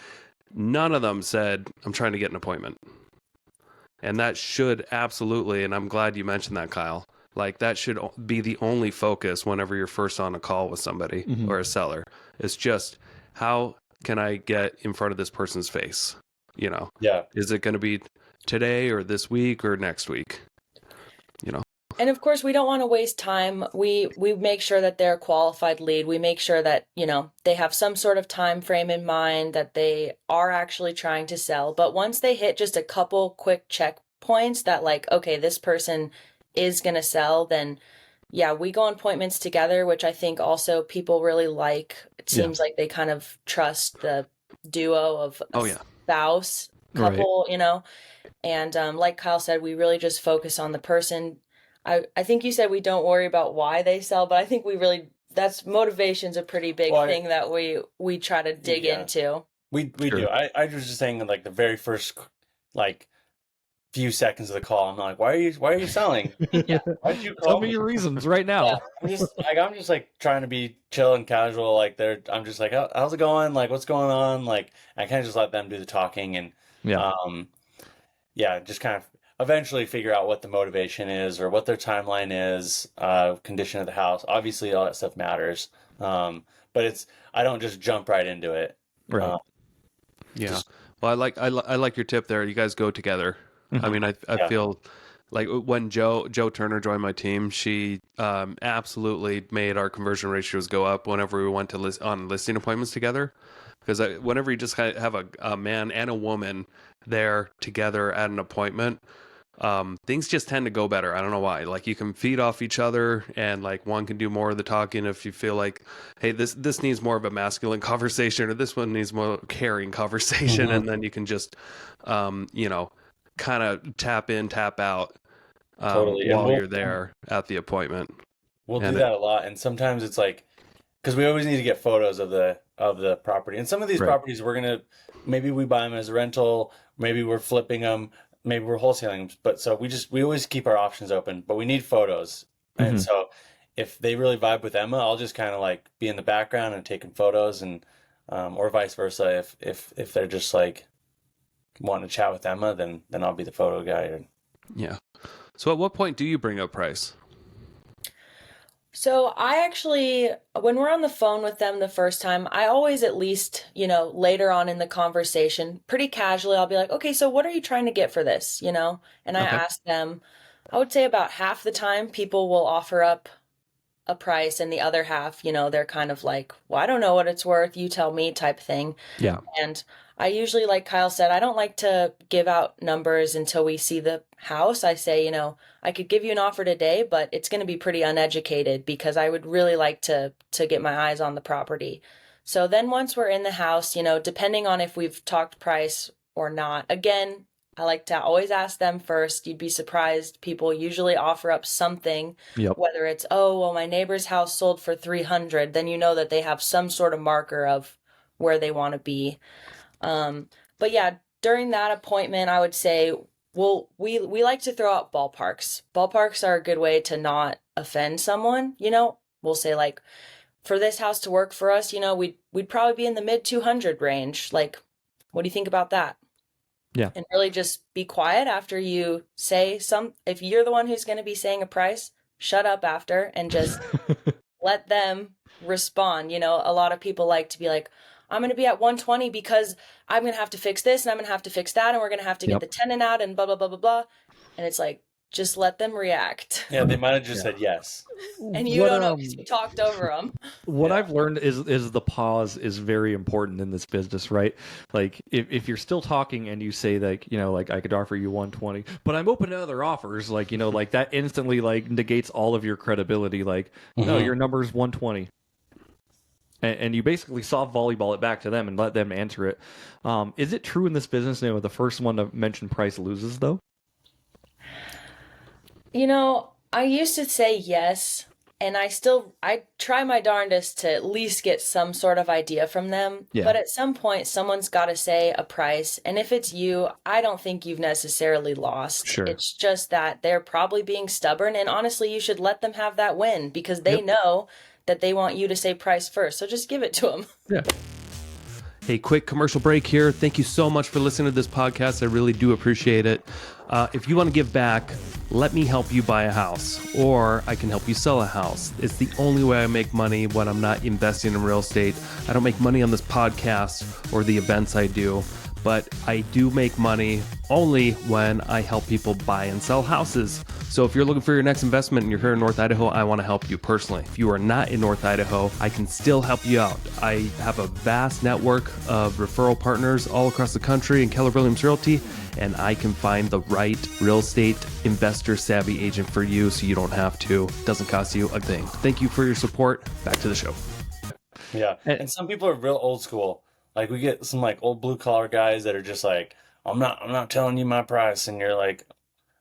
None of them said, I'm trying to get an appointment. And that should absolutely, and I'm glad you mentioned that, Kyle, like that should be the only focus whenever you're first on a call with somebody or a seller. It's just, how can I get in front of this person's face? Yeah. Is it going to be today or this week or next week? And of course, we don't want to waste time. We make sure that they're a qualified lead. We make sure that, they have some sort of time frame in mind, that they are actually trying to sell. But once they hit just a couple quick checkpoints that like, okay, this person is going to sell, then yeah, we go on appointments together, which I think also people really like. It seems like they kind of trust the duo of spouse couple, and like Kyle said, we really just focus on the person. I think you said we don't worry about why they sell, but I think that's motivation's a pretty big thing that we try to dig into. We do. I was just saying, like the very first few seconds of the call, I'm like, why are you selling? Why'd you call Tell me your reasons right now. Yeah, I'm just like trying to be chill and casual. Like I'm just like, how's it going? Like, what's going on? Like, I kind of just let them do the talking, and just kind of eventually figure out what the motivation is or what their timeline is, condition of the house. Obviously, all that stuff matters. But I don't just jump right into it. Right. Well, I like your tip there. You guys go together. I mean, I feel like when Joe Turner joined my team, she absolutely made our conversion ratios go up whenever we went to on listing appointments together. Because whenever you just have a man and a woman there together at an appointment, things just tend to go better. I don't know why. Like you can feed off each other, and like one can do more of the talking if you feel like, hey, this needs more of a masculine conversation, or this one needs more caring conversation, and then you can just, kind of tap in, tap out Totally. while you're there at the appointment. We'll do that a lot, and sometimes it's like, because we always need to get photos of the property, and some of these properties maybe we buy them as a rental, maybe we're flipping them, maybe we're wholesaling them, but so we always keep our options open, but we need photos. And so if they really vibe with Emma, I'll just kind of like be in the background and taking photos, and or vice versa. If they're just like wanting to chat with Emma, then I'll be the photo guy. Yeah. So at what point do you bring up price? So I actually, when we're on the phone with them the first time, I always at least, later on in the conversation, pretty casually, I'll be like, okay, so what are you trying to get for this, And I ask them, I would say about half the time people will offer up a price, and the other half, they're kind of like, well, I don't know what it's worth, you tell me type thing. Yeah. And I usually, like Kyle said, I don't like to give out numbers until we see the house. I say, I could give you an offer today, but it's going to be pretty uneducated because I would really like to get my eyes on the property. So then once we're in the house, depending on if we've talked price or not, again, I like to always ask them first. You'd be surprised. People usually offer up something, whether it's, oh, well, my neighbor's house sold for 300, then you know that they have some sort of marker of where they want to be. But yeah, during that appointment, I would say, well, we like to throw out ballparks. Ballparks are a good way to not offend someone. We'll say like, for this house to work for us, we'd probably be in the mid 200 range. Like, what do you think about that? Yeah. And really just be quiet after you say if you're the one who's going to be saying a price, shut up after and just let them respond. A lot of people like to be like, I'm going to be at 120 because I'm going to have to fix this and I'm going to have to fix that and we're going to have to get the tenant out and blah, blah, blah, blah, blah. And it's like, just let them react. Yeah, they might have just said yes. And you don't know because you talked over them. What I've learned is the pause is very important in this business, right? Like if you're still talking and you say like, like I could offer you 120, but I'm open to other offers, like, like that instantly like negates all of your credibility. Like, no, your number is 120. And you basically soft volleyball it back to them and let them answer it. Is it true in this business now the first one to mention price loses, though? I used to say yes, and I try my darndest to at least get some sort of idea from them. Yeah. But at some point, someone's got to say a price. And if it's you, I don't think you've necessarily lost. Sure. It's just that they're probably being stubborn. And honestly, you should let them have that win because they know that they want you to say price first. So just give it to them. Yeah. Hey, quick commercial break here. Thank you so much for listening to this podcast. I really do appreciate it. If you want to give back, let me help you buy a house, or I can help you sell a house. It's the only way I make money when I'm not investing in real estate. I don't make money on this podcast or the events I do, but I do make money only when I help people buy and sell houses. So if you're looking for your next investment and you're here in North Idaho, I want to help you personally. If you are not in North Idaho, I can still help you out. I have a vast network of referral partners all across the country in Keller Williams Realty, and I can find the right real estate investor savvy agent for you so you don't have to. It doesn't cost you a thing. Thank you for your support. Back to the show. Yeah. And some people are real old school. Like we get some like old blue collar guys that are just like, I'm not telling you my price, and you're like,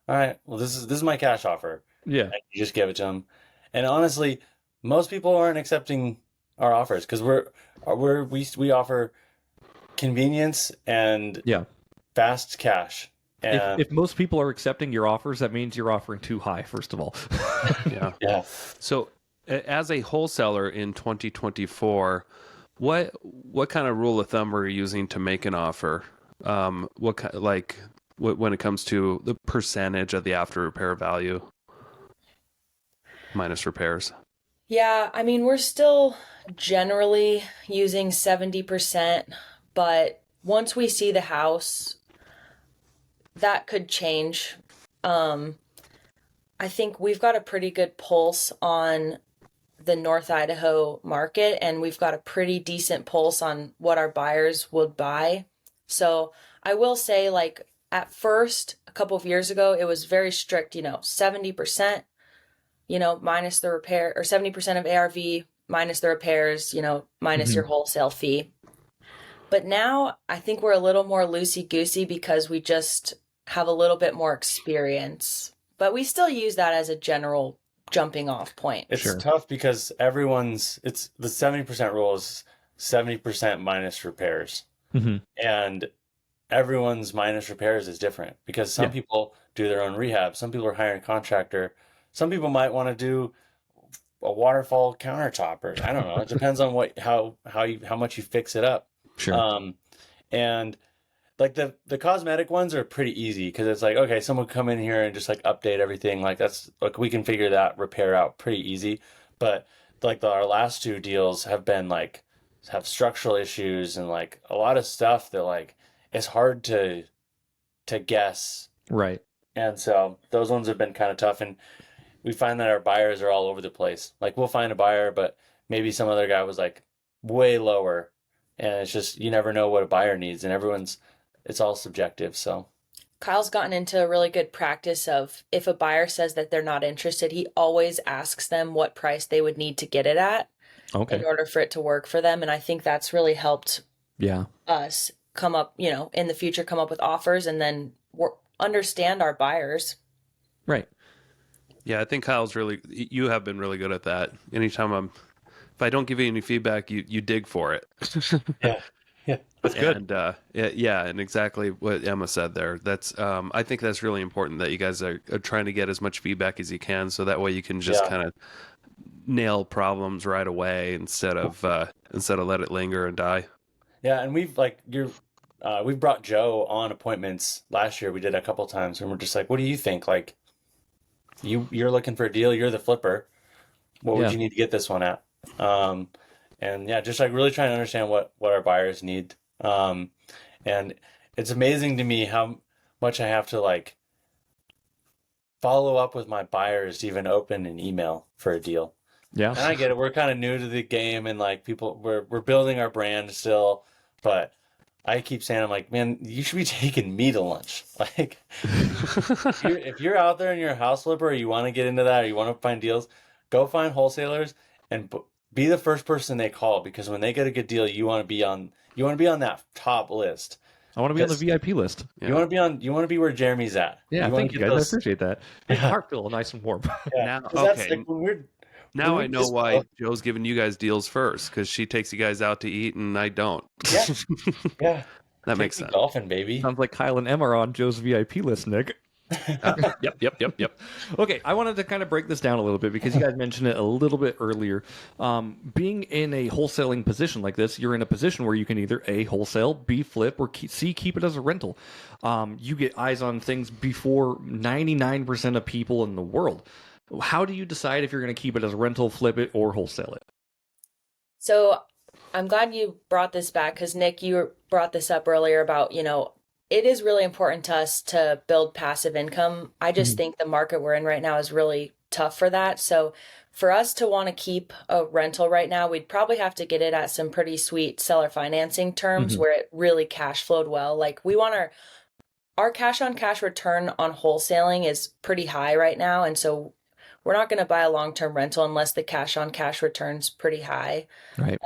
all right, well this is my cash offer. Yeah. And you just give it to them. And honestly, most people aren't accepting our offers because we offer convenience and fast cash. And if most people are accepting your offers, that means you're offering too high, first of all. Yeah. So as a wholesaler in 2024, what kind of rule of thumb are you using to make an offer? When it comes to the percentage of the after repair value minus repairs? Yeah, I mean, we're still generally using 70%, but once we see the house, that could change. I think we've got a pretty good pulse on the North Idaho market, and we've got a pretty decent pulse on what our buyers would buy. So I will say, like, at first, a couple of years ago, it was very strict, 70%, minus the repair, or 70% of ARV minus the repairs, minus your wholesale fee. But now I think we're a little more loosey-goosey because we just have a little bit more experience. But we still use that as a general jumping off point. It's tough because it's the 70% rule is 70% minus repairs. And everyone's minus repairs is different because some people do their own rehab. Some people are hiring a contractor. Some people might want to do a waterfall countertop, or I don't know. It depends on how much you fix it up. And like the cosmetic ones are pretty easy because it's like, okay, someone come in here and just like update everything. Like that's like we can figure that repair out pretty easy. But like our last two deals have been like have structural issues and like a lot of stuff that like it's hard to guess. Right. And so those ones have been kind of tough, and we find that our buyers are all over the place. Like we'll find a buyer, but maybe some other guy was like way lower, and it's just you never know what a buyer needs, and it's all subjective. So Kyle's gotten into a really good practice of if a buyer says that they're not interested, he always asks them what price they would need to get it at in order for it to work for them. And I think that's really helped us come up, in the future, come up with offers and then understand our buyers. Right. Yeah, I think you have been really good at that. Anytime if I don't give you any feedback, you dig for it. Yeah, that's good. And and exactly what Emma said there. That's I think that's really important that you guys are trying to get as much feedback as you can, so that way you can just kind of nail problems right away instead of let it linger and die. Yeah, and we've brought Joe on appointments last year. We did a couple times, and we're just like, what do you think? Like, you're looking for a deal. You're the flipper. What would you need to get this one at? And yeah, just like really trying to understand what our buyers need. And it's amazing to me how much I have to like follow up with my buyers to even open an email for a deal. Yeah. And I get it. We're kind of new to the game, and like we're building our brand still, but I keep saying, I'm like, man, you should be taking me to lunch. Like, if you're out there and you're a house flipper, or you want to get into that, or you want to find deals, go find wholesalers and be the first person they call, because when they get a good deal, you want to be on that top list. I want to be on the VIP list. Yeah. You want to be where Jeremy's at. Yeah, thank you guys. I appreciate that. My heart feels nice and warm. Yeah. Now I know why Joe's giving you guys deals first, because she takes you guys out to eat and I don't. Yeah. Yeah. That makes sense. Golfing, baby. Sounds like Kyle and Emma are on Joe's VIP list, Nick. Yep. Okay, I wanted to kind of break this down a little bit because you guys mentioned it a little bit earlier. Being in a wholesaling position like this, you're in a position where you can either A, wholesale, B, flip, or keep it as a rental. You get eyes on things before 99% of people in the world. How do you decide if you're going to keep it as a rental, flip it, or wholesale it? So I'm glad you brought this back, because Nick, you brought this up earlier about, it is really important to us to build passive income. I just think the market we're in right now is really tough for that. So for us to want to keep a rental right now, we'd probably have to get it at some pretty sweet seller financing terms where it really cash flowed well. Like we want our cash on cash return on wholesaling is pretty high right now. And so we're not going to buy a long-term rental unless the cash on cash return's pretty high. Right.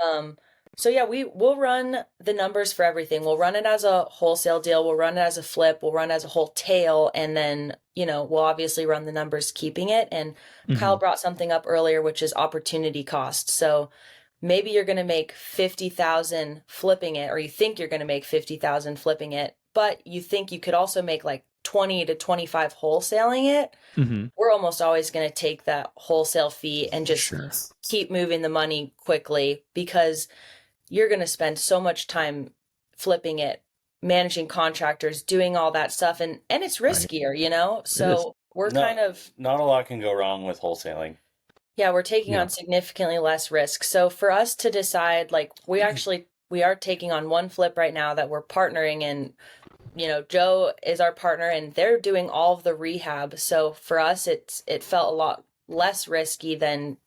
So yeah, we'll run the numbers for everything. We'll run it as a wholesale deal. We'll run it as a flip. We'll run it as a whole tail. And then, we'll obviously run the numbers keeping it. And Kyle brought something up earlier, which is opportunity cost. So maybe you're going to make 50,000 flipping it, or you think you're going to make 50,000 flipping it, but you think you could also make like 20 to 25 wholesaling it. We're almost always going to take that wholesale fee and just keep moving the money quickly, because you're going to spend so much time flipping it, managing contractors, doing all that stuff. And it's riskier, So we're not a lot can go wrong with wholesaling. Yeah, we're taking on significantly less risk. So for us to decide, like we are taking on one flip right now that we're partnering, and Joe is our partner and they're doing all of the rehab. So for us, it felt a lot less risky than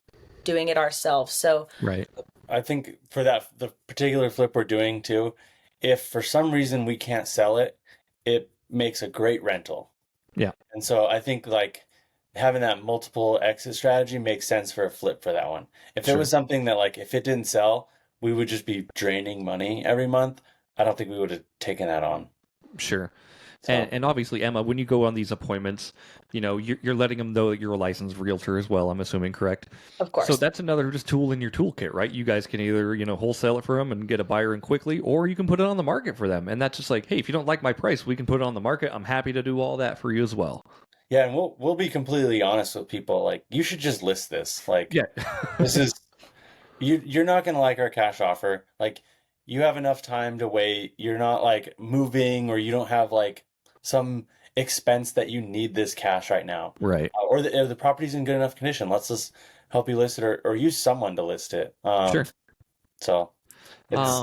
doing it ourselves. So Right. I think for the particular flip we're doing too, if for some reason we can't sell it, it makes a great rental. Yeah. And so I think like having that multiple exit strategy makes sense for a flip for that one. If it was something that like if it didn't sell, we would just be draining money every month. I don't think we would have taken that on. Sure. So. And obviously, Emma, when you go on these appointments, you're letting them know that you're a licensed realtor as well, I'm assuming, correct? of course. So that's another just tool in your toolkit, right? You guys can either, wholesale it for them and get a buyer in quickly, or you can put it on the market for them. And that's just like, hey, if you don't like my price, we can put it on the market. I'm happy to do all that for you as well. Yeah, and we'll be completely honest with people. Like, you should just list this. Like, Yeah. this is you're not gonna like our cash offer. Like, you have enough time to wait. You're not like moving, or you don't have like some expense that you need this cash right now. Right. Or the property's in good enough condition. Let's just help you list it, or use someone to list it. Sure. So it's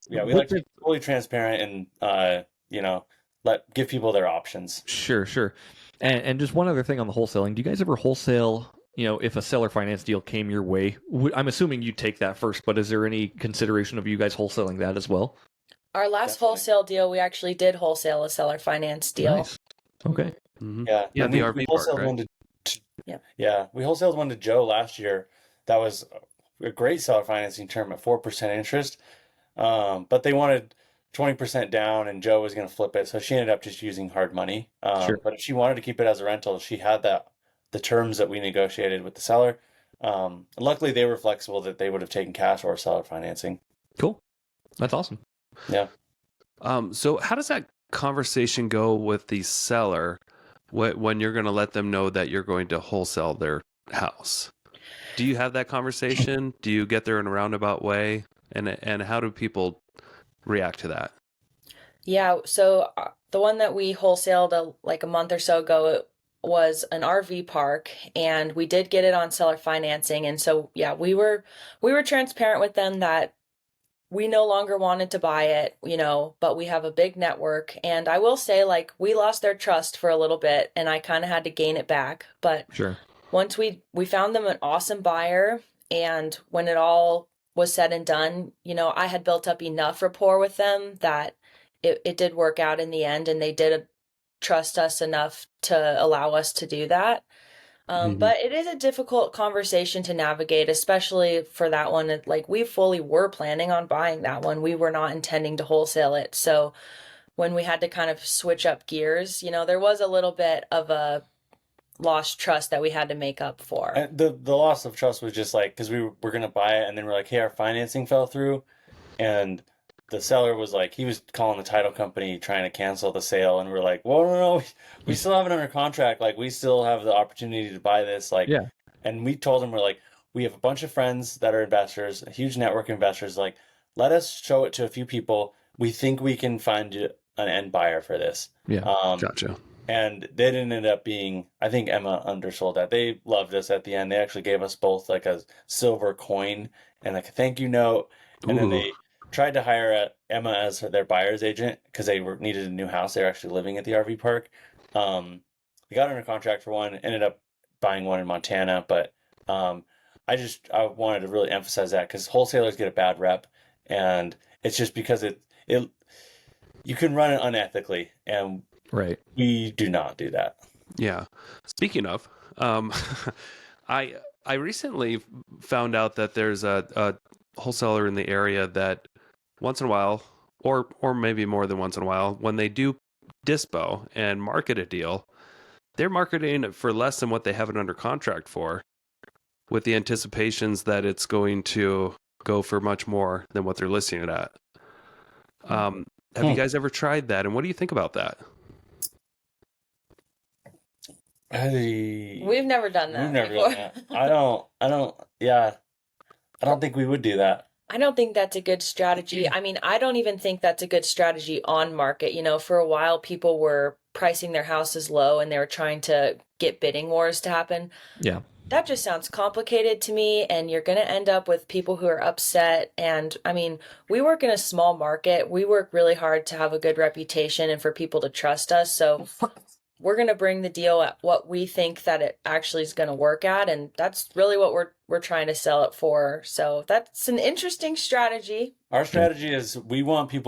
we like to be fully transparent and give people their options. Sure. And just one other thing on the wholesaling. Do you guys ever wholesale, if a seller finance deal came your way? I'm assuming you take that first, but is there any consideration of you guys wholesaling that as well? Our last Definitely. wholesale deal, we actually did wholesale a seller finance deal. Nice. Okay. Mm-hmm. Yeah, Yeah, and the we RV park, wholesaled right? one to Yeah. Yeah, we wholesaled one to Joe last year. That was a great seller financing term at 4% interest. But they wanted 20% down, and Joe was going to flip it, so she ended up just using hard money. Sure. But if she wanted to keep it as a rental, she had the terms that we negotiated with the seller. Luckily, they were flexible that they would have taken cash or seller financing. Cool. That's awesome. Yeah. So how does that conversation go with the seller when you're going to let them know that you're going to wholesale their house? Do you have that conversation? Do you get there in a roundabout way? And how do people react to that? Yeah, so the one that we wholesaled like a month or so ago was an RV park, and we did get it on seller financing. And so, yeah, we were transparent with them that we no longer wanted to buy it, but we have a big network. And I will say, like, we lost their trust for a little bit, and I kind of had to gain it back. But Sure. once we found them an awesome buyer, and when it all was said and done, I had built up enough rapport with them that it did work out in the end, and they did trust us enough to allow us to do that. But it is a difficult conversation to navigate, especially for that one. Like, we fully were planning on buying that one. We were not intending to wholesale it. So when we had to kind of switch up gears, there was a little bit of a lost trust that we had to make up for. And the loss of trust was just like, because we were going to buy it, and then we're like, hey, our financing fell through, and the seller was like, he was calling the title company trying to cancel the sale, and we're like, well, no, we still have it under contract. Like, we still have the opportunity to buy this. Like, Yeah. And we told him, we're like, we have a bunch of friends that are investors, a huge network of investors. Like, let us show it to a few people. We think we can find an end buyer for this. Yeah. Gotcha. And they ended up being, I think Emma undersold that. They loved us at the end. They actually gave us both like a silver coin and like a thank you note. And then they tried to hire Emma as their buyer's agent because they needed a new house. They were actually living at the RV park. We got under contract for one, ended up buying one in Montana. But I wanted to really emphasize that because wholesalers get a bad rep, and it's just because you can run it unethically, and Right. we do not do that. Yeah. Speaking of, I recently found out that there's a wholesaler in the area that once in a while, or maybe more than once in a while, when they do dispo and market a deal, they're marketing it for less than what they have it under contract for, with the anticipations that it's going to go for much more than what they're listing it at. Have you guys ever tried that? And what do you think about that? We've never done that before. Done that. I don't think we would do that. I don't think that's a good strategy. I mean, I don't even think that's a good strategy on market. For a while, people were pricing their houses low, and they were trying to get bidding wars to happen. Yeah. That just sounds complicated to me, and you're going to end up with people who are upset. And I mean, we work in a small market. We work really hard to have a good reputation and for people to trust us. So we're going to bring the deal at what we think that it actually is going to work at, and that's really what we're trying to sell it for. So that's an interesting strategy. Our strategy is we want to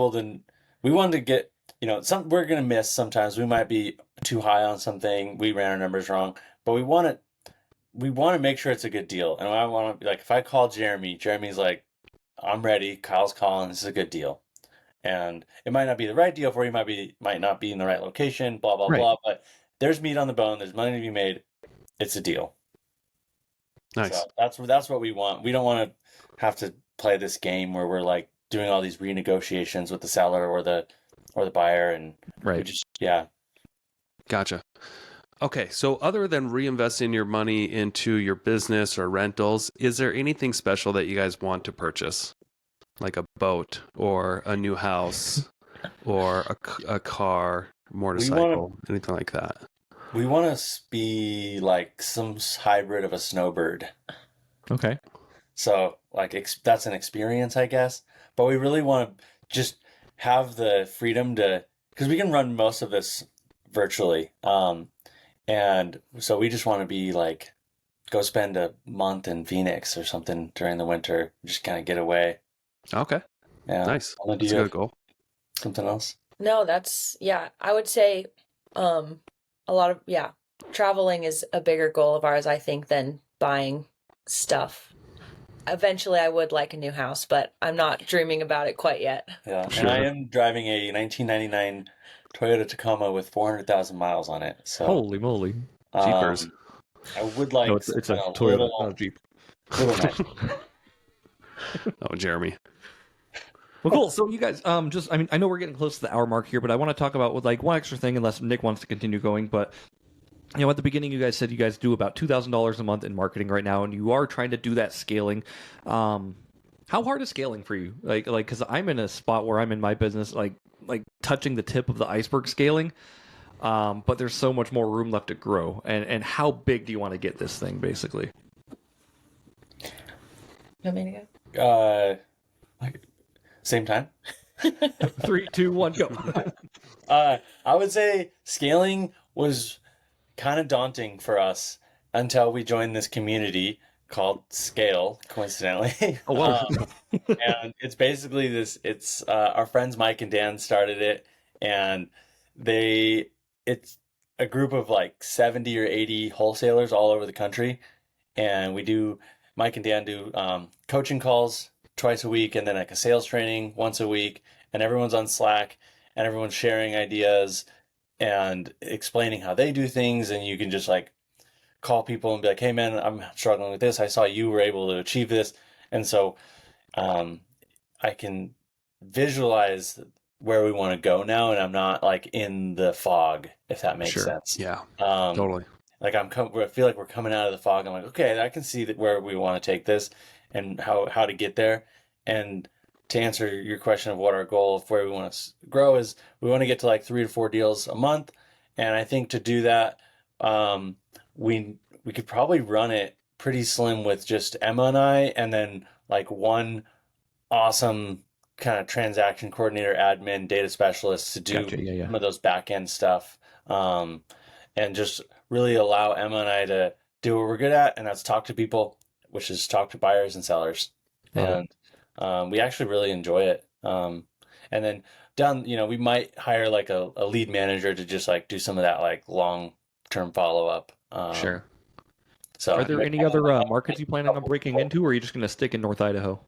get, we're going to miss sometimes. We might be too high on something. We ran our numbers wrong, but we want to make sure it's a good deal. And I want to be like, if I call Jeremy's like, I'm ready. Kyle's calling. This is a good deal. And it might not be the right deal for you. Might not be in the right location, blah, blah, blah. But there's meat on the bone. There's money to be made. It's a deal. Nice. So that's what we want. We don't want to have to play this game where we're like doing all these renegotiations with the seller or the buyer. And Gotcha. Okay, so other than reinvesting your money into your business or rentals, is there anything special that you guys want to purchase? Like a boat or a new house or a car, motorcycle, anything like that? We want to be like some hybrid of a snowbird. Okay. So like that's an experience, I guess. But we really want to just have the freedom because we can run most of this virtually. And so we just want to be like, go spend a month in Phoenix or something during the winter, just kind of get away. Okay. Yeah. Nice. That's a good goal. Something else? No, I would say a lot of, traveling is a bigger goal of ours, I think, than buying stuff. Eventually I would like a new house, but I'm not dreaming about it quite yet. Yeah. Sure. And I am driving a 1999 Toyota Tacoma with 400,000 miles on it. So Holy moly. Jeepers. I would like it's a Toyota, not a Jeep. Little nice. Oh, Jeremy. Well, cool. So you guys, I know we're getting close to the hour mark here, but I want to talk about with like one extra thing, unless Nick wants to continue going. But at the beginning, you guys said you guys do about $2,000 a month in marketing right now, and you are trying to do that scaling. How hard is scaling for you? Like, because I'm in a spot where I'm in my business, like touching the tip of the iceberg scaling. But there's so much more room left to grow. And how big do you want to get this thing, basically? You want me to go? Same time? 3, 2, 1, go. I would say scaling was kind of daunting for us until we joined this community called Scale, coincidentally. Oh, wow. And it's basically it's our friends Mike and Dan started it, and it's a group of like 70 or 80 wholesalers all over the country. And Mike and Dan do coaching calls twice a week, and then like a sales training once a week, and everyone's on Slack and everyone's sharing ideas and explaining how they do things. And you can just like call people and be like, hey man, I'm struggling with this. I saw you were able to achieve this. And so I can visualize where we want to go now, and I'm not like in the fog, if that makes sense. Yeah, totally. Like I feel like we're coming out of the fog. I'm like, okay, I can see where we want to take this and how to get there. And to answer your question of what our goal of where we want to grow is, we want to get to like 3 to 4 deals a month. And I think to do that, we could probably run it pretty slim with just Emma and I, and then like one awesome kind of transaction coordinator, admin, data specialist to do some of those back end stuff, and just really allow Emma and I to do what we're good at, and that's talk to people, which is talk to buyers and sellers. And we actually really enjoy it. And then we might hire like a lead manager to just like do some of that like long term follow up. Sure. So are there any other markets you plan on breaking into, or are you just going to stick in North Idaho?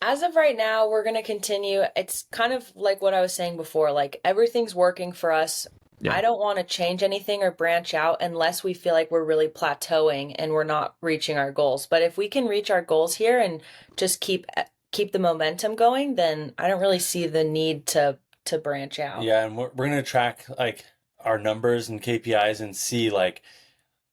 As of right now, we're going to continue. It's kind of like what I was saying before, like everything's working for us. Yeah. I don't want to change anything or branch out unless we feel like we're really plateauing and we're not reaching our goals. But if we can reach our goals here and just keep the momentum going, then I don't really see the need to branch out. Yeah, and we're going to track like our numbers and KPIs and see like,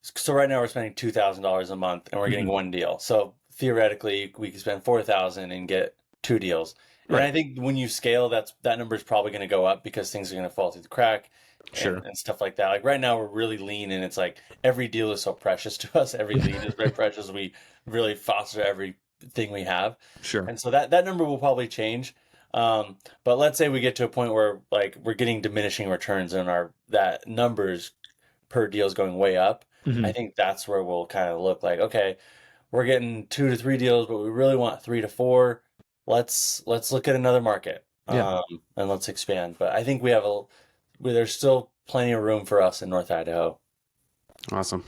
so right now we're spending $2,000 a month and we're getting one deal. So theoretically we could spend $4,000 and get 2 deals. And I think when you scale, that number is probably going to go up because things are going to fall through the crack and stuff like that. Like right now, we're really lean, and it's like every deal is so precious to us. Every lead is very precious. We really foster everything we have. Sure. And so that number will probably change. But let's say we get to a point where like we're getting diminishing returns and that numbers per deal is going way up. I think that's where we'll kind of look like, okay, we're getting 2 to 3 deals, but we really want 3 to 4. Let's look at another market, and let's expand. But I think there's still plenty of room for us in North Idaho. Awesome.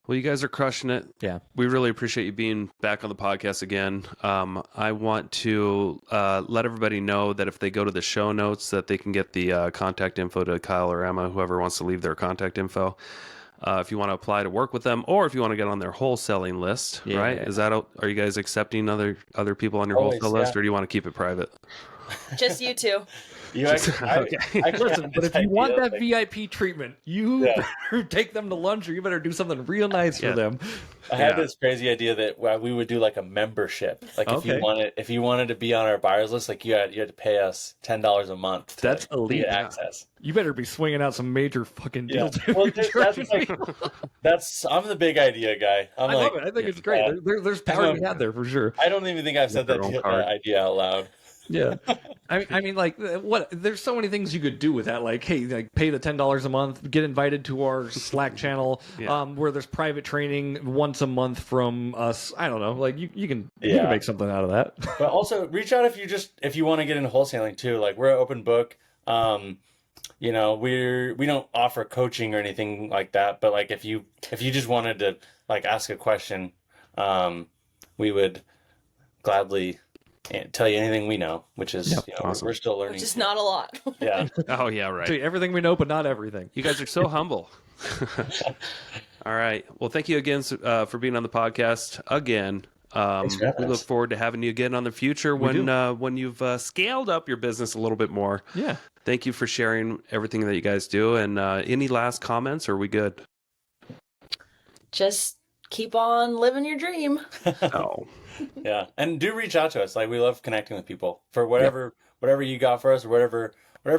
Well, you guys are crushing it. Yeah. We really appreciate you being back on the podcast again. I want to let everybody know that if they go to the show notes, that they can get the contact info to Kyle or Emma, whoever wants to leave their contact info. If you want to apply to work with them, or if you want to get on their wholesaling list, right? Yeah. Are you guys accepting other people on your Always, wholesale list, or do you want to keep it private? Just you two. Listen, but if you want that VIP treatment, you better take them to lunch, or you better do something real nice for them. I had this crazy idea that we would do like a membership. Like if you wanted to be on our buyers list, like you had to pay us $10 a month. That's elite access. You better be swinging out some major fucking deals. Well, I'm the big idea guy. I love it. I think it's great. There's power to be had there for sure. I don't even think I've said that idea out loud. Yeah. I mean, like, what? There's so many things you could do with that. Like, hey, like, pay the $10 a month, get invited to our Slack channel, where there's private training once a month from us. I don't know. Like, you can make something out of that. But also, reach out if you want to get into wholesaling too. Like, we're an open book. We don't offer coaching or anything like that. But like, if you just wanted to like ask a question, we would gladly tell you anything we know, which is awesome. We're still learning. Which is not a lot. Yeah. Oh yeah, right. So everything we know, but not everything. You guys are so humble. All right. Well, thank you again for being on the podcast again. We look forward to having you again on the future when you've scaled up your business a little bit more. Yeah. Thank you for sharing everything that you guys do. And any last comments? Or are we good? Just keep on living your dream. Oh. Yeah, and do reach out to us. Like, we love connecting with people for whatever you got for us, or whatever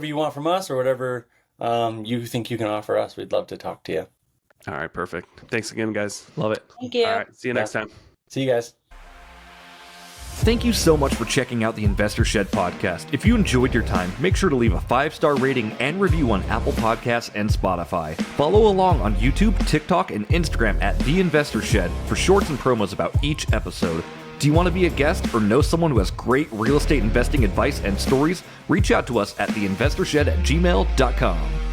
you want from us, or whatever you think you can offer us. We'd love to talk to you. All right, perfect. Thanks again, guys. Love it. Thank you. All right, see you next time. See you guys. Thank you so much for checking out the Investor Shed podcast. If you enjoyed your time, make sure to leave a 5-star rating and review on Apple Podcasts and Spotify. Follow along on YouTube, TikTok, and Instagram at The Investor Shed for shorts and promos about each episode. Do you want to be a guest or know someone who has great real estate investing advice and stories? Reach out to us at theinvestorshed@gmail.com.